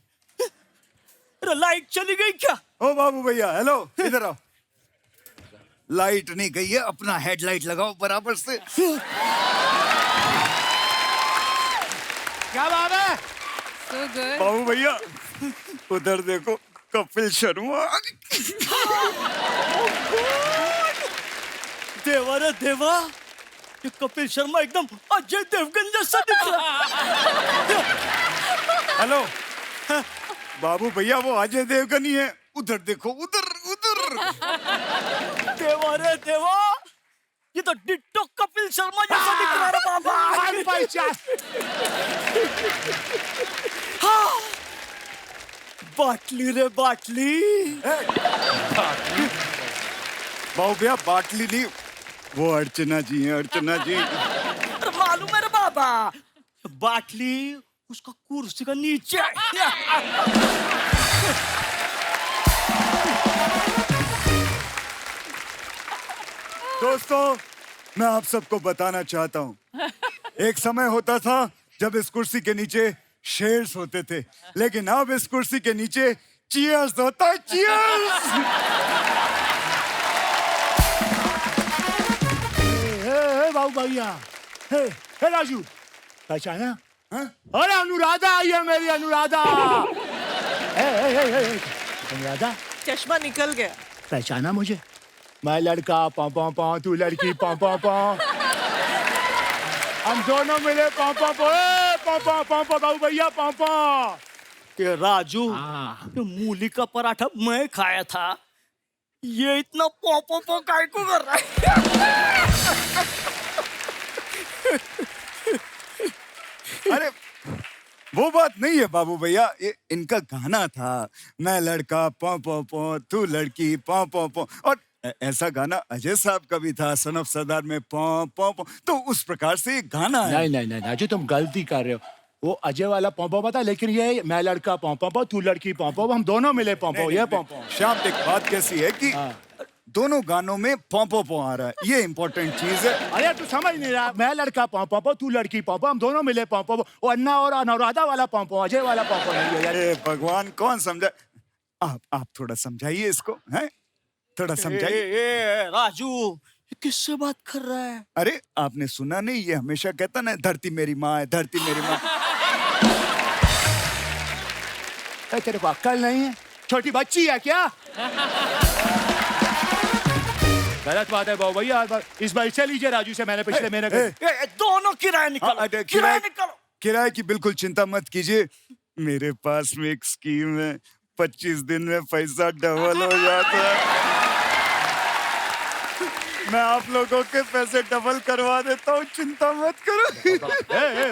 अरे लाइट चली गई क्या? ओ बाबू भैया, हेलो, इधर आओ। लाइट नहीं गई है, अपना हेडलाइट लगाओ बराबर से। क्या बात है? So good. बाबू भैया, उधर देखो कपिल शर्मा। देवा रे देवा, ये कपिल शर्मा एकदम अजय देवगन जैसा दिख रहा। हेलो बाबू भैया, वो अजय देवगन ही है। उधर देखो, उधर उधर। देवा रे देवा, ये तो डिट्टो कपिल शर्मा जैसा दिख रहा है बाबा। हाँ, बाटली रे बाटली। बाबू भैया बाटली नहीं, वो अर्चना जी हैं, अर्चना जी। अरे मालूम है रे बाबा, बाटली उसका कुर्सी का नीचे। दोस्तों, मैं आप सबको बताना चाहता हूँ, एक समय होता था जब इस कुर्सी के नीचे शेर्स होते थे, लेकिन अब इस कुर्सी के नीचे चीयर्स होता है। चीयर्स। बाबू भैया, हे राजू, पहचाना? अरे अनुराधा आई है मेरी, अनुराधा। अनुराधा, चश्मा निकल गया। पहचाना मुझे? मैं लड़का पौ पौ पौ, तू लड़की पौ पौ पौ, हम दोनों मिले पौ पौ पौ, पौ पौ पौ पौ, बाबू भैया पौ पौ। ये राजू, ये मूली का पराठा मैं खाया था, ये इतना पो पो पो काय को कर रहा है? अरे वो बात नहीं है बाबू भैया, ये इनका गाना था, मैं लड़का पौ पौ पौ, तू लड़की पौ पौ पौ। और ऐसा गाना अजय साहब का भी था, सन ऑफ सरदार में पौ पौ पौ, तो उस प्रकार से ये गाना है। नहीं नहीं नहीं राजू, तुम गलती कर रहे हो। वो अजय वाला पौ पौ था, लेकिन ये मैं लड़का पौ पौ पौ, तू लड़की पौ पौ, हम दोनों मिले पौ पौ, ये पौ पौ। श्याम, एक बात कैसी है कि दोनों गानों में पौ पौ पौ आ रहा है, ये इम्पोर्टेंट चीज है। अरे तू समझ नहीं रहा, मैं लड़का पौ पौ पौ, तू लड़की पौ पौ, हम दोनों मिले पौ पौ। वो अन्ना और अनुराधा वाला पौ पौ, अजय वाला पौ पौ नहीं है यार। अरे भगवान, कौन समझा? आप थोड़ा समझाइए इसको, हैं? थोड़ा समझाइए। राजू, किससे बात कर रहा है? अरे आपने सुना नहीं, ये हमेशा कहता ना, धरती मेरी माँ है, धरती मेरी माँ। तेरे को अक्ल नहीं है? छोटी बच्ची है क्या? गलत बात है बाबू भैया, इस बार चल लीजिए राजू से, मैंने पिछले महीने दोनों किराया निकालो, किराया निकालो। किराए की बिल्कुल चिंता मत कीजिए, मेरे पास में एक स्कीम है, 25 दिन में पैसा डबल हो जाता है। मैं आप लोगों के पैसे डबल करवा देता हूँ, चिंता मत करो।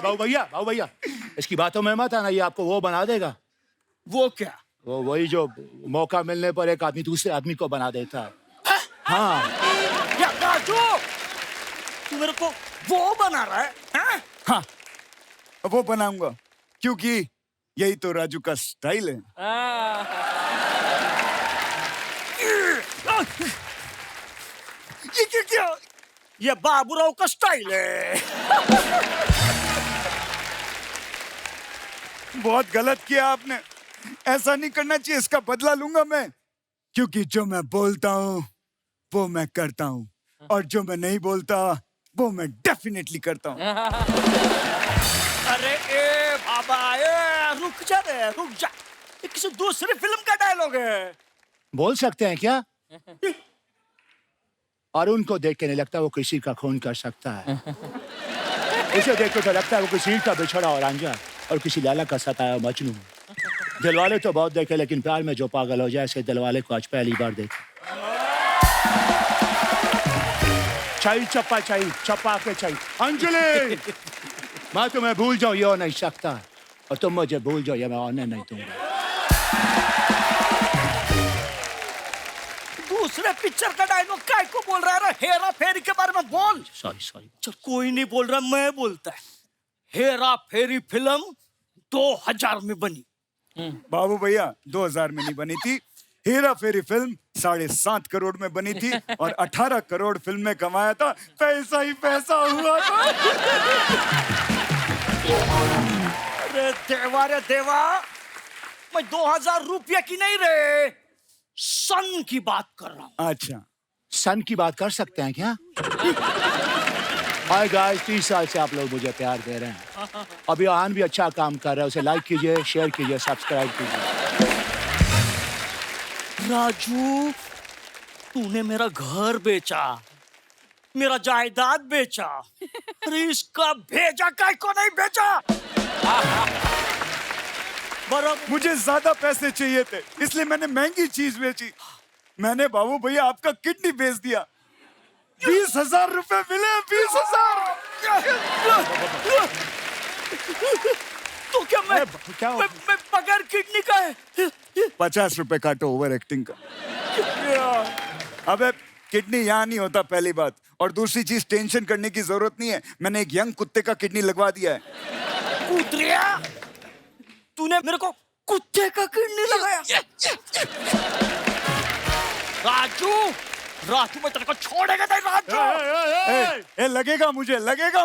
बाबू भैया, इसकी बातों में मत आना, ये आपको वो बना देगा। वो क्या? वो वही जो मौका मिलने पर एक आदमी दूसरे आदमी को बना देता है। हाँ। या राजू, तू मेरे को वो बना रहा है? हाँ, वो बनाऊंगा, क्योंकि यही तो राजू का स्टाइल है। ये क्या? ये बाबूराव का स्टाइल है। बहुत गलत किया आपने, ऐसा नहीं करना चाहिए, इसका बदला लूंगा मैं, क्योंकि जो मैं बोलता हूँ वो मैं करता हूँ, और जो मैं नहीं बोलता वो मैं डेफिनेटली करता हूँ। अरे ए बाबा, रुक जा रे, रुक जा, ये किसी दूसरी फिल्म का डायलॉग है। बोल सकते हैं क्या? और उनको देख के नहीं लगता वो किसी का खून कर सकता है। इसे देख के तो लगता है वो किसी का बिछड़ा और रांझा और किसी लाला का सताया मजनू। दिलवाले तो बहुत देखे, लेकिन प्यार में जो पागल हो जाए, ऐसे दिलवाले को आज पहली बार देखा। चाहिए चप्पा के चाहिए। अंजलि, मैं तुम्हें भूल जाऊं ये हो नहीं सकता, और तुम मुझे भूल जाओ ये मैं होने नहीं दूंगा। दूसरे पिक्चर का डायलॉग काय को बोल रहा है? हेरा फेरी के बारे में बोल। सॉरी। चल, कोई नहीं बोल रहा, मैं बोलता है। हेरा फेरी फिल्म 2000 में बनी। बाबू भैया, 2000 में नहीं बनी थी, हेरा फेरी फिल्म 7.5 करोड़ में बनी थी, और 18 करोड़ फिल्म में कमाया था, पैसा ही पैसा हुआ था। अरे देवा रे देवा, मैं 2000 रुपया की नहीं रे, सन की बात कर रहा हूँ। अच्छा, सन की बात कर सकते हैं क्या? हाय गाइस, 30 साल से आप लोग मुझे प्यार दे रहे हैं। अभी आन भी अच्छा काम कर रहा है, उसे लाइक कीजिए, शेयर कीजिए, सब्सक्राइब कीजिए। राजू, तूने मेरा घर बेचा, मेरा जायदाद बेचा, अरे इसका भेजा काय को नहीं बेचा? बराबर, मुझे ज्यादा पैसे चाहिए थे, इसलिए मैंने महंगी चीज बेची। मैंने बाबू भैया आपका किडनी बेच दिया, 20,000 रुपए मिले। 20,000। तो क्या मैं बगैर किडनी का है? 50 रुपए काटो ओवर एक्टिंग का। अबे किडनी यहाँ नहीं होता, पहली बात, और दूसरी चीज, टेंशन करने की जरूरत नहीं है, मैंने एक यंग कुत्ते का किडनी लगवा दिया है। कुतरिया, तूने मेरे को कुत्ते का किडनी लगाया? राजू, राजू मैं तेरे को छोड़ेगा नहीं राजू। लगेगा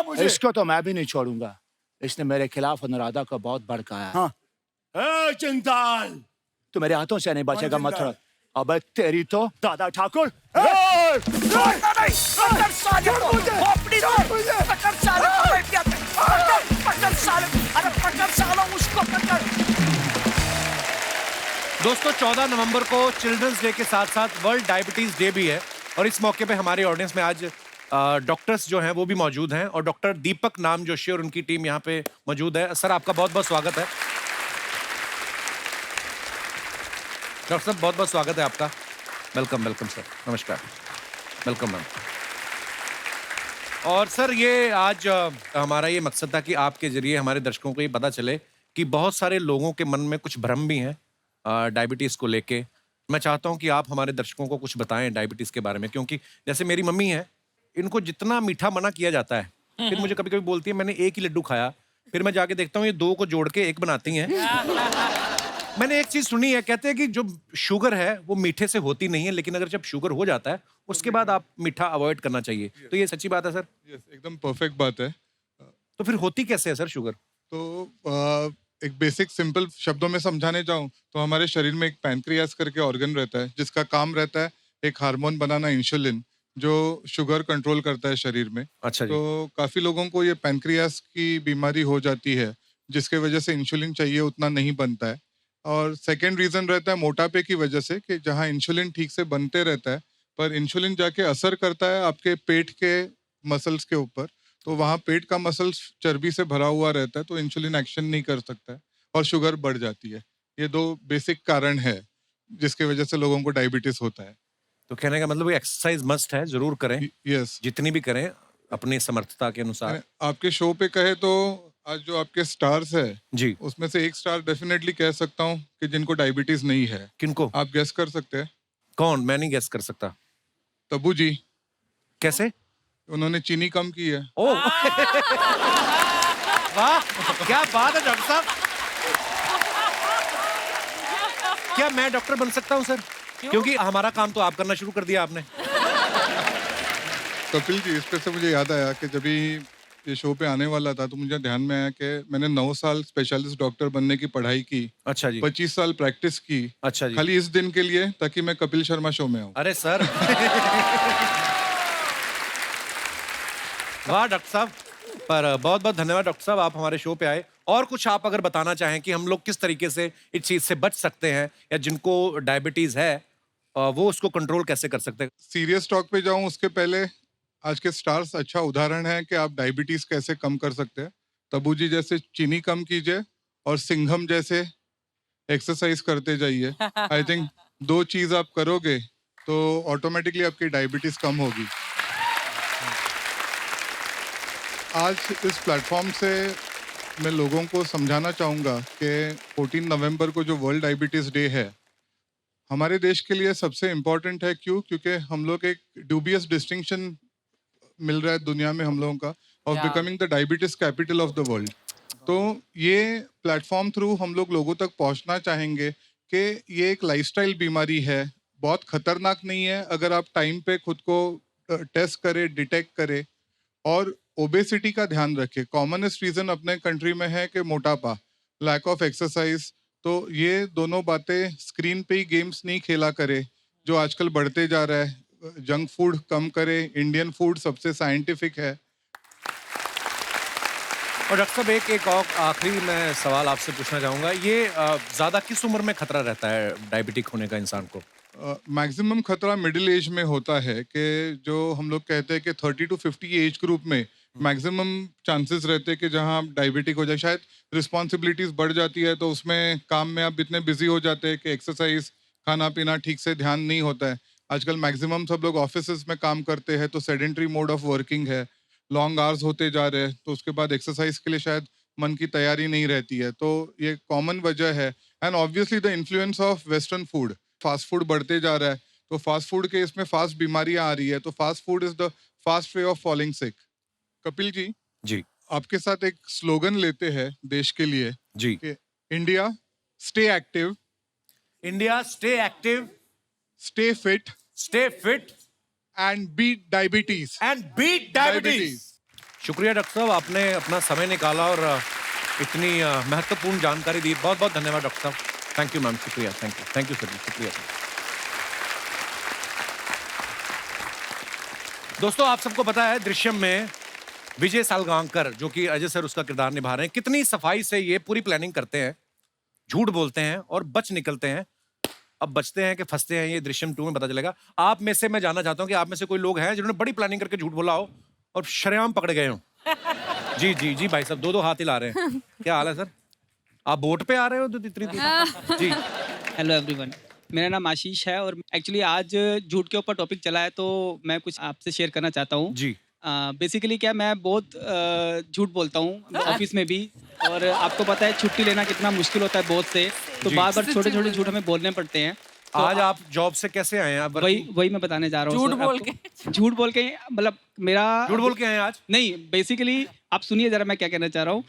मुझे इसको तो मैं भी नहीं छोड़ूंगा। इसने मेरे खिलाफ अनुराधा को बहुत भड़काया। हाँ चंदाल, तू मेरे हाथों से नहीं बचेगा मत। अबे तेरी तो दादा ठाकुर। छोड़ना नहीं, पकड़ साले को, खोपड़ी से, पकड़ साले को, पकड़ साले, अरे पकड़ साला उसको पकड़। दोस्तों 14 नवंबर को चिल्ड्रंस डे के साथ साथ वर्ल्ड डायबिटीज डे भी है और इस मौके पे हमारे ऑडियंस में आज डॉक्टर्स जो हैं वो भी मौजूद हैं और डॉक्टर दीपक नाम जोशी और उनकी टीम यहाँ पे मौजूद है। सर आपका बहुत बहुत स्वागत है। डॉक्टर साहब बहुत बहुत स्वागत है आपका। वेलकम वेलकम सर, नमस्कार, वेलकम मैम। और सर ये आज हमारा ये मकसद था कि आपके जरिए हमारे दर्शकों को ये पता चले कि बहुत सारे लोगों के मन में कुछ भ्रम भी हैं डायबिटीज़ को लेके। मैं चाहता हूं कि आप हमारे दर्शकों को कुछ बताएं डायबिटीज़ के बारे में, क्योंकि जैसे मेरी मम्मी है, इनको जितना मीठा मना किया जाता है, फिर मुझे कभी कभी बोलती है मैंने एक ही लड्डू खाया, फिर मैं जाके देखता हूँ ये दो को जोड़ के एक बनाती हैं। मैंने एक चीज सुनी है, कहते हैं कि जो शुगर है वो मीठे से होती नहीं है, लेकिन अगर जब शुगर हो जाता है उसके बाद आप मीठा अवॉइड करना चाहिए। तो ये सच्ची बात है सर? एकदम परफेक्ट बात है। तो फिर होती कैसे है सर शुगर? तो एक बेसिक सिंपल शब्दों में समझाने जाऊं तो हमारे शरीर में एक पैनक्रियास करके ऑर्गन रहता है जिसका काम रहता है एक हार्मोन बनाना, इंसुलिन, जो शुगर कंट्रोल करता है शरीर में। अच्छा जी। तो काफी लोगों को ये पैनक्रियास की बीमारी हो जाती है जिसके वजह से इंसुलिन चाहिए उतना नहीं बनता है। और सेकेंड रीजन रहता है मोटापे की वजह से, कि जहाँ इंसुलिन ठीक से बनते रहता है पर इंसुलिन जाके असर करता है आपके पेट के मसल्स के ऊपर, तो वहाँ पेट का मसल्स चर्बी से भरा हुआ रहता है तो इंसुलिन एक्शन नहीं कर सकता है और शुगर बढ़ जाती है। ये दो बेसिक कारण है जिसकी वजह से लोगों को डायबिटीज होता है। तो कहने का मतलब एक्सरसाइज मस्ट है, जरूर करें। यस, जितनी भी करें अपनी समर्थता के अनुसार। आपके शो पे कहे तो आज जो आपके स्टार्स है जी, उसमें से एक स्टार डेफिनेटली कह सकता हूँ कि जिनको डायबिटीज नहीं है। किनको? आप गेस कर सकते हैं? कौन? मैं नहीं गेस कर सकता। तब्बू जी। कैसे? उन्होंने चीनी कम की है। ओह वाह, क्या बात है डॉक्टर साहब। क्या मैं डॉक्टर बन सकता हूँ सर? क्योंकि हमारा काम तो आप करना शुरू कर दिया आपने। कपिल जी, इस पे से मुझे याद आया कि जब ये शो पे आने वाला था तो मुझे ध्यान में आया कि मैंने 9 साल स्पेशलिस्ट डॉक्टर बनने की पढ़ाई की। अच्छा जी। 25 साल प्रैक्टिस की। अच्छा जी। खाली इस दिन के लिए ताकि मैं कपिल शर्मा शो में आऊँ। अरे सर वाह डॉक्टर साहब, पर बहुत बहुत धन्यवाद डॉक्टर साहब, आप हमारे शो पे आए। और कुछ आप अगर बताना चाहें कि हम लोग किस तरीके से इस चीज से बच सकते हैं, या जिनको डायबिटीज है वो उसको कंट्रोल कैसे कर सकते हैं? सीरियस टॉक पे जाऊं उसके पहले आज के स्टार्स अच्छा उदाहरण है कि आप डायबिटीज कैसे कम कर सकते हैं। तब्बू जी जैसे चीनी कम कीजिए और सिंघम जैसे एक्सरसाइज करते जाइए। आई थिंक 2 चीज आप करोगे तो ऑटोमेटिकली आपकी डायबिटीज कम होगी। आज इस प्लेटफॉर्म से मैं लोगों को समझाना चाहूँगा कि 14 नवंबर को जो वर्ल्ड डायबिटीज़ डे है हमारे देश के लिए सबसे इम्पोर्टेंट है। क्यों? क्योंकि हम लोग एक ड्यूबियस डिस्टिंक्शन मिल रहा है दुनिया में हम लोगों का of becoming the diabetes capital of the world. तो ये प्लेटफॉर्म थ्रू हम लोग लोगों तक पहुँचना चाहेंगे कि ये एक लाइफस्टाइल बीमारी है, बहुत खतरनाक नहीं है अगर आप टाइम पे खुद को टेस्ट करें, डिटेक्ट करें और ओबेसिटी का ध्यान रखें। कॉमनेस्ट रीजन अपने कंट्री में है कि मोटापा, लैक ऑफ एक्सरसाइज। तो ये दोनों बातें स्क्रीन पे ही गेम्स नहीं खेला करे जो आजकल बढ़ते जा रहा है। जंक फूड कम करे, इंडियन फूड सबसे साइंटिफिक है। और डॉक्टर साहब एक और आखिरी मैं सवाल आपसे पूछना चाहूँगा, ये ज़्यादा किस उम्र में खतरा रहता है डायबिटिक होने का इंसान को? मैक्सिमम खतरा मिडिल एज में होता है कि जो हम लोग कहते हैं कि 30 to 50 एज ग्रुप में मैक्सिमम चांसेस रहते हैं कि जहां आप डायबिटिक हो जाए। शायद रिस्पॉन्सिबिलिटीज बढ़ जाती है तो उसमें काम में आप इतने बिजी हो जाते हैं कि एक्सरसाइज, खाना पीना ठीक से ध्यान नहीं होता है। आजकल मैक्सिमम सब लोग ऑफिस में काम करते हैं तो सेडेंट्री मोड ऑफ वर्किंग है, लॉन्ग आवर्स होते जा रहे हैं, तो उसके बाद एक्सरसाइज के लिए शायद मन की तैयारी नहीं रहती है। तो ये कॉमन वजह है। And obviously the influence of western food, fast food बढ़ते जा रहा है तो फास्ट फूड के इसमें फास्ट बीमारियां आ रही है। तो fast food is the fast way of falling sick. Kapil ji, आपके साथ एक स्लोगन लेते हैं देश के लिए जी कि India stay active, India stay active, stay fit, and beat diabetes. And beat diabetes. शुक्रिया डॉक्टर साहब, आपने अपना समय निकाला और इतनी महत्वपूर्ण जानकारी दी। बहुत बहुत धन्यवाद डॉक्टर साहब। थैंक यू मैम, शुक्रिया। थैंक यू सर जी, शुक्रिया। दोस्तों, आप सबको पता है दृश्यम में विजय सालगांवकर, जो कि अजय सर उसका किरदार निभा रहे हैं, कितनी सफाई से ये पूरी प्लानिंग करते हैं, झूठ बोलते हैं और बच निकलते हैं। अब बचते हैं कि फंसते हैं, ये दृश्यम 2 में पता चलेगा। आप में से मैं जानना चाहता हूं कि आप में से कोई लोग हैं जिन्होंने बड़ी प्लानिंग करके झूठ बोला हो और शरेआम पकड़े गए हो? जी जी जी भाई साहब, दो हाथ हिला रहे हैं। क्या हाल है सर? आप बोट पे आ रहे हो तो इतनी जी। हेलो एवरीवन, मेरा नाम आशीष है और एक्चुअली आज झूठ के ऊपर टॉपिक चला है तो मैं कुछ आपसे शेयर करना चाहता हूँ जी। बेसिकली क्या, मैं बहुत झूठ बोलता हूँ ऑफिस में भी, और आपको पता है छुट्टी लेना कितना मुश्किल होता है बॉस से, तो बार बार छोटे छोटे झूठ हमें बोलने पड़ते हैं। तो आज आप जॉब से कैसे आए हैं? वही मैं बताने जा रहा हूँ। झूठ बोल के मतलब मेरा झूठ बोल के आए आज? नहीं, बेसिकली आप सुनिए जरा मैं क्या कहना चाह रहा हूँ।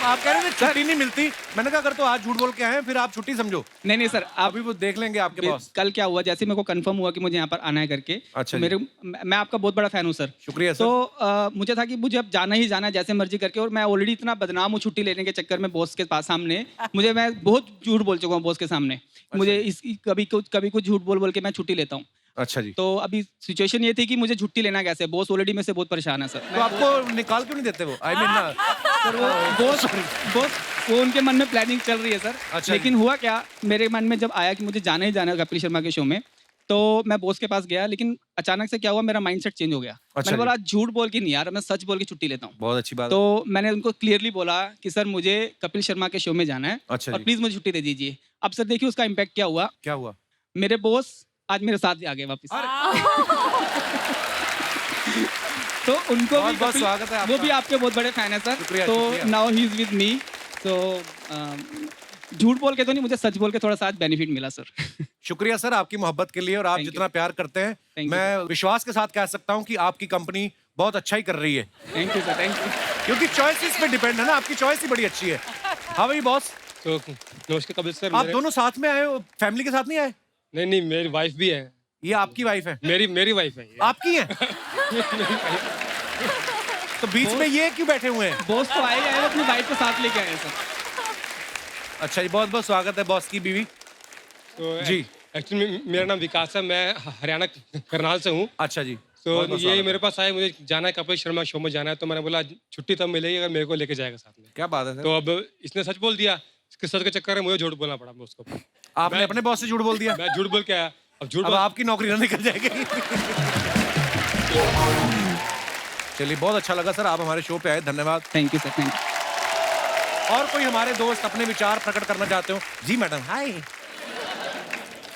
आप कह रहे थे छुट्टी नहीं मिलती, मैंने कहा अगर तो आज झूठ बोल के आए फिर आप छुट्टी समझो। नहीं सर, आप अभी वो देख लेंगे आपके बॉस। कल क्या हुआ, जैसे मेरे को कंफर्म हुआ कि मुझे यहाँ पर आना है करके। अच्छा, तो मैं आपका बहुत बड़ा फैन हूँ सर। शुक्रिया सर। तो मुझे था कि मुझे अब जाना ही जाना है जैसे मर्जी करके, और मैं ऑलरेडी इतना बदनाम हूँ छुट्टी लेने के चक्कर में बॉस के पास सामने। मैं बहुत झूठ बोल चुका हूँ बॉस के सामने। मुझे कभी कुछ झूठ बोल के मैं छुट्टी लेता हूँ। अच्छा जी। तो अभी सिचुएशन ये थी कि मुझे छुट्टी लेना कैसे, बॉस ऑलरेडी मेरे से बहुत परेशान है सर। तो आपको निकाल क्यों नहीं देते वो? आई मीन सर वो उनके मन में प्लानिंग चल रही है सर। अच्छा, लेकिन हुआ क्या, मेरे मन में जब आया कि मुझे जाना ही जाना है कपिल शर्मा के शो में, तो मैं बॉस के पास गया, लेकिन अचानक से क्या हुआ, मेरा माइंडसेट चेंज हो गया। मैंने बोला झूठ बोल के नहीं यार, मैं सच बोल के छुट्टी लेता हूँ। बहुत अच्छी बात। तो मैंने उनको क्लियरली बोला कि सर मुझे कपिल शर्मा के शो में जाना है, अच्छा और प्लीज मुझे छुट्टी दे दीजिए। अब सर देखिए उसका इम्पैक्ट क्या हुआ। क्या हुआ? मेरे बॉस आज मेरे साथ ही आ गए वापस। तो उनको भी बहुत स्वागत है आपका। वो भी आपके बहुत बड़े फैन है सर। शुक्रिया, तो शुक्रिया। Now he is with me. तो झूठ बोल के तो नहीं, मुझे सच बोल के थोड़ा सा बेनिफिट मिला सर। शुक्रिया सर आपकी मोहब्बत के लिए, और आप जितना प्यार करते हैं मैं विश्वास के साथ कह सकता हूं कि आपकी कंपनी बहुत अच्छा ही कर रही है। Thank you sir, thank you. क्योंकि चॉइसेस पे डिपेंड है ना, आपकी चॉइस ही बड़ी अच्छी है। हाँ भाई बॉस। तो नमस्कार कपिल सर। आप दोनों साथ में आए हो, फैमिली के साथ नहीं आए? नहीं, मेरी वाइफ भी है। ये आपकी वाइफ है? मेरी वाइफ है। आपकी है? तो बीच में ये क्यों बैठे हुए हैं? बॉस तो आए हैं, अपनी वाइफ को साथ लेके आए सर। अच्छा जी, बहुत बहुत स्वागत है बॉस की बीवी। तो जी एक्चुअली मेरा नाम विकास है, मैं हरियाणा करनाल से हूँ। अच्छा जी। तो ये मेरे पास आए, मुझे जाना है कपिल शर्मा शो में जाना है, तो मैंने बोला छुट्टी तब मिलेगी अगर मेरे को लेके जाएगा साथ में। क्या बात है सर? तो अब इसने सच बोल दिया, इसके सच के चक्कर में मुझे झूठ बोलना पड़ा उसको। आपने अपने बॉस से झूठ बोल दिया? मैं झूठ बोल के आया, अब आपकी नौकरी ना निकल जाएगी। चलिए, बहुत अच्छा लगा सर आप हमारे शो पे आए, धन्यवाद। Thank you sir, thank you. और कोई हमारे दोस्त अपने विचार प्रकट करना चाहते हो? जी मैडम। हाय,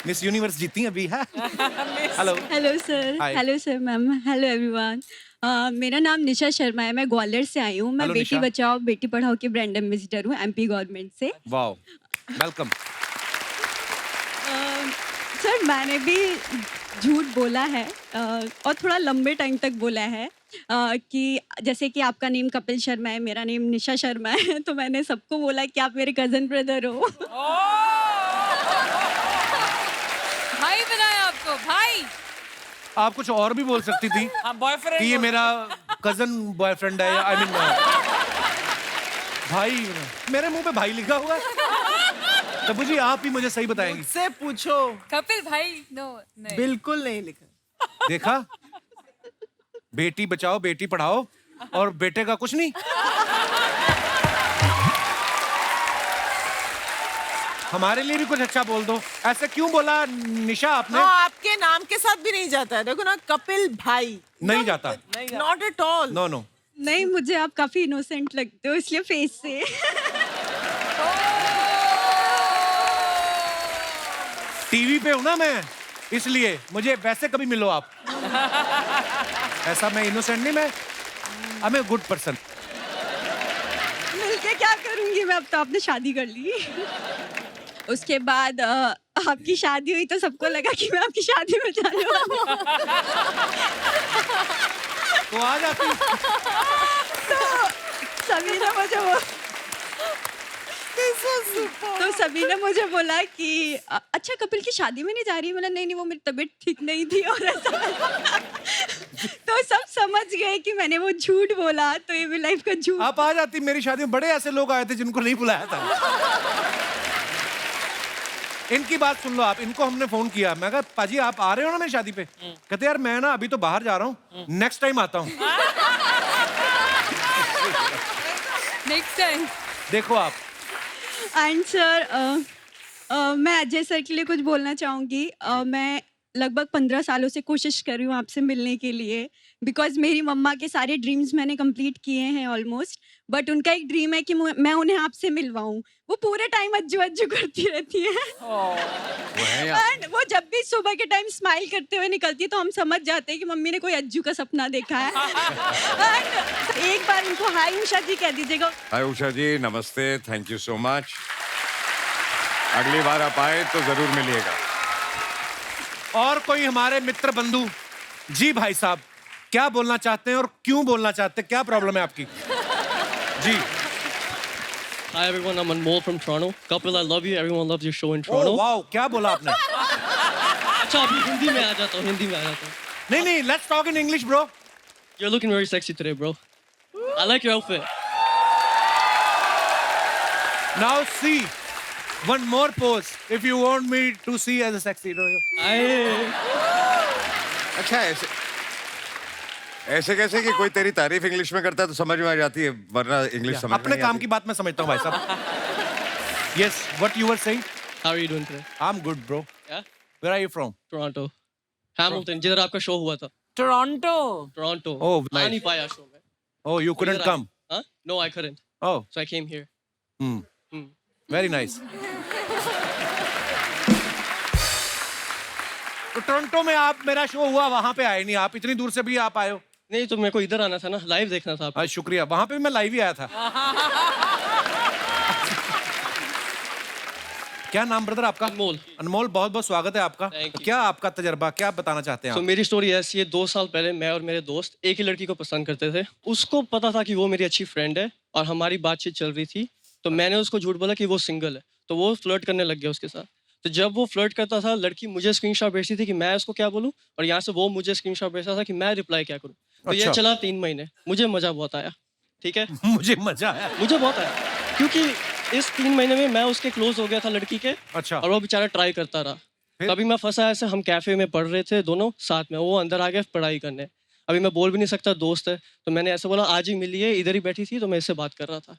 मिस यूनिवर्स जीती अभी है। Hello hello sir. Hi. Hello sir ma'am. Hello everyone. मेरा नाम निशा शर्मा है, मैं ग्वालियर से आई हूँ। मैं Hello, बेटी निशा। बचाओ बेटी पढ़ाओ की ब्रांड एम्बेसडर हूँ एमपी गवर्नमेंट से। Wow, welcome. सर मैंने भी झूठ बोला है, और थोड़ा लंबे टाइम तक बोला है, कि जैसे कि आपका नेम कपिल शर्मा है, मेरा नेम निशा शर्मा है, तो मैंने सबको बोला कि आप मेरे कजन ब्रदर हो। भाई बनाया आपको भाई। आप कुछ और भी बोल सकती थी। बॉयफ्रेंड कि ये मेरा कजन बॉयफ्रेंड है, आई मीन भाई। मेरे मुंह पे भाई लिखा हुआ है। तबू जी आप ही मुझे सही बताएंगी। मुझसे पूछो। कपिल भाई नो नहीं। बिल्कुल नहीं लिखा। देखा, बेटी बचाओ बेटी पढ़ाओ, और बेटे का कुछ नहीं। हमारे लिए भी कुछ अच्छा बोल दो। ऐसे क्यों बोला निशा आपने? हाँ, आपके नाम के साथ भी नहीं जाता है। देखो ना, कपिल भाई नहीं जाता। Not at all. No no. नहीं, मुझे आप काफी इनोसेंट लगते हो इसलिए फेस से। टीवी पे हूं ना मैं, इसलिए मुझे वैसे कभी मिलो आप। ऐसा मैं इनोसेंट नहीं, मैं I am a good person. मिलके क्या करूंगी मैं, अब तो आपने शादी कर ली। उसके बाद आपकी शादी हुई तो सबको लगा कि मैं आपकी शादी में जाने वाली हूँ। तो आ जाती। तो सभी ने मुझे वो तो सभी ने मुझे बोला कि अच्छा कपिल की शादी में नहीं जा रही। मैंने नहीं वो मेरी तबीयत ठीक नहीं थी और ऐसा तो सब समझ गए कि मैंने वो झूठ बोला, तो ये भी लाइफ का झूठ। आप आ जाती मेरी शादी में, बड़े ऐसे लोग आए थे जिनको नहीं बुलाया था। इनकी बात सुन लो आप, इनको हमने फोन किया, मैं कहा पाजी आप आ रहे हो ना मेरी शादी पे? कहते यार मैं ना अभी तो बाहर जा रहा हूँ, नेक्स्ट टाइम आता हूँ। Next time. देखो आप। एंड सर मैं अजय सर के लिए कुछ बोलना चाहूँगी। मैं लगभग 15 सालों से कोशिश कर रही हूँ आपसे मिलने के लिए, बिकॉज मेरी मम्मा के सारे ड्रीम्स मैंने कंप्लीट किए हैं ऑलमोस्ट, बट उनका एक ड्रीम है कि मैं उन्हें आपसे मिलवाऊँ। वो पूरे टाइम अज्जू अज्जू करती रहती है एंड वो जब भी सुबह के टाइम स्माइल करते हुए निकलती है तो हम समझ जाते हैं कि मम्मी ने कोई अज्जू का सपना देखा है। एंड एक बार उनको हाय उषा जी कह दीजिएगा। हाय उषा जी, नमस्ते, थैंक यू सो मच। अगली बार आप आए तो जरूर मिलिएगा। और कोई हमारे मित्र बंधु? जी भाई साहब, क्या बोलना चाहते हैं और क्यों बोलना चाहते हैं, क्या प्रॉब्लम है आपकी? जी। Hi everyone, I'm Anmol from Toronto. Kapil, I love you. Everyone loves your show in Toronto. Wow, क्या बोला आपने? अच्छा अभी हिंदी में आ जाता हूँ, नहीं, let's talk in English, bro. You're looking very sexy today, bro. I like your outfit. Now see, one more pose. If you want me to see as a sexy, अच्छा ऐसे कैसे कि कोई तेरी तारीफ इंग्लिश में करता है तो समझ में आ जाती है, वरना इंग्लिश समझ में अपने नहीं काम आती। की बात मैं समझता हूँ भाई साहब। Yes, what you were saying? How are you doing today? I'm good, bro. Yeah? Where are you from? Toronto. Hamilton, जिधर आपका शो हुआ था। टोरंटो। Oh, आ nice. नहीं पाया शो में। Oh, you couldn't इधर come. Huh? No, I couldn't. Oh. So I came here. Very nice. तो Toronto में आप, मेरा शो हुआ, वहां पे आए नहीं आप, इतनी दूर से भी आप आए हो। नहीं तो मेरे को इधर आना था ना, लाइव देखना था आपको। शुक्रिया, वहां पे भी मैं लाइव ही आया था। क्या नाम ब्रदर आपका? अनमोल। अनमोल, बहुत बहुत स्वागत है आपका। क्या आपका तजर्बा, क्या बताना चाहते हैं तो आप? मेरी स्टोरी ऐसी है, 2 साल पहले मैं और मेरे दोस्त एक ही लड़की को पसंद करते थे। उसको पता था कि वो मेरी अच्छी फ्रेंड है और हमारी बातचीत चल रही थी, तो मैंने उसको झूठ बोला कि वो सिंगल है, तो वो फ्लर्ट करने लग गया उसके साथ। तो जब वो फ्लर्ट करता था, लड़की मुझे स्क्रीनशॉट भेजती थी कि मैं उसको क्या बोलूं, और यहाँ से वो मुझे स्क्रीनशॉट भेजता था कि मैं रिप्लाई क्या करूं। तो ये अच्छा। चला 3 महीने। मुझे मजा बहुत आया, ठीक है। मुझे मजा आया, मुझे बहुत आया, क्योंकि इस 3 महीने में मैं उसके क्लोज हो गया था लड़की के। अच्छा। और वो बेचारा ट्राई करता रहा। तभी मैं फंसा ऐसे, हम कैफे में पढ़ रहे थे दोनों साथ में, वो अंदर आ गया पढ़ाई करने। अभी मैं बोल भी नहीं सकता, दोस्त है, तो मैंने ऐसे बोला आज ही मिलिए, इधर ही बैठी थी तो मैं इससे बात कर रहा था।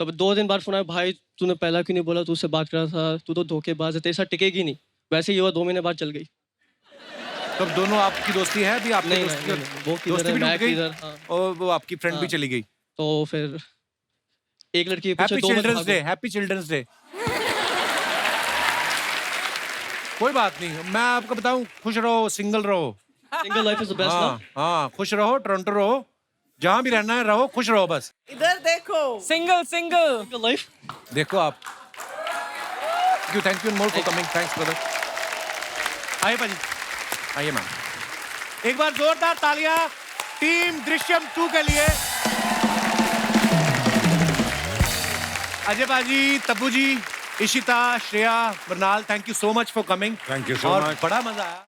तो 2 दिन बाद फोन आया, भाई तूने पहला क्यों नहीं बोला, तू उससे बात कर रहा था, तू तो धोखेबाज है, तेरे साथ टिकेगी नहीं। वैसे ही हुआ, 2 महीने बाद चल गई। तो दोनों आपकी दोस्ती है अभी? आपकी नहीं, दोस्ती नहीं, नहीं, वो किधर दोस्ती है, भी मैं टूट गई किधर, हाँ। और वो आपकी फ्रेंड भी हाँ। चली गई। तो फिर एक लड़की के पीछे हैप्पी 2 महीने चिल्ड्रंस भागो। Day, happy children's day. कोई बात नहीं, मैं आपको बताऊं, खुश रहो, सिंगल रहो। Single life is the best ना। हाँ, खुश रहो, टोरंटो रहो, जहां भी रहना है रहो, खुश रहो बस। इधर देखो। Single life. देखो आप। Thank you more for coming, thanks brother. आइए पाजी, आइए मैम। एक बार जोरदार तालियां टीम दृश्यम 2 के लिए। Ajay paaji, Tabu ji, Ishita, Shreya, Mrunal, thank you so much for coming. Thank you so और मच। बड़ा मजा आया।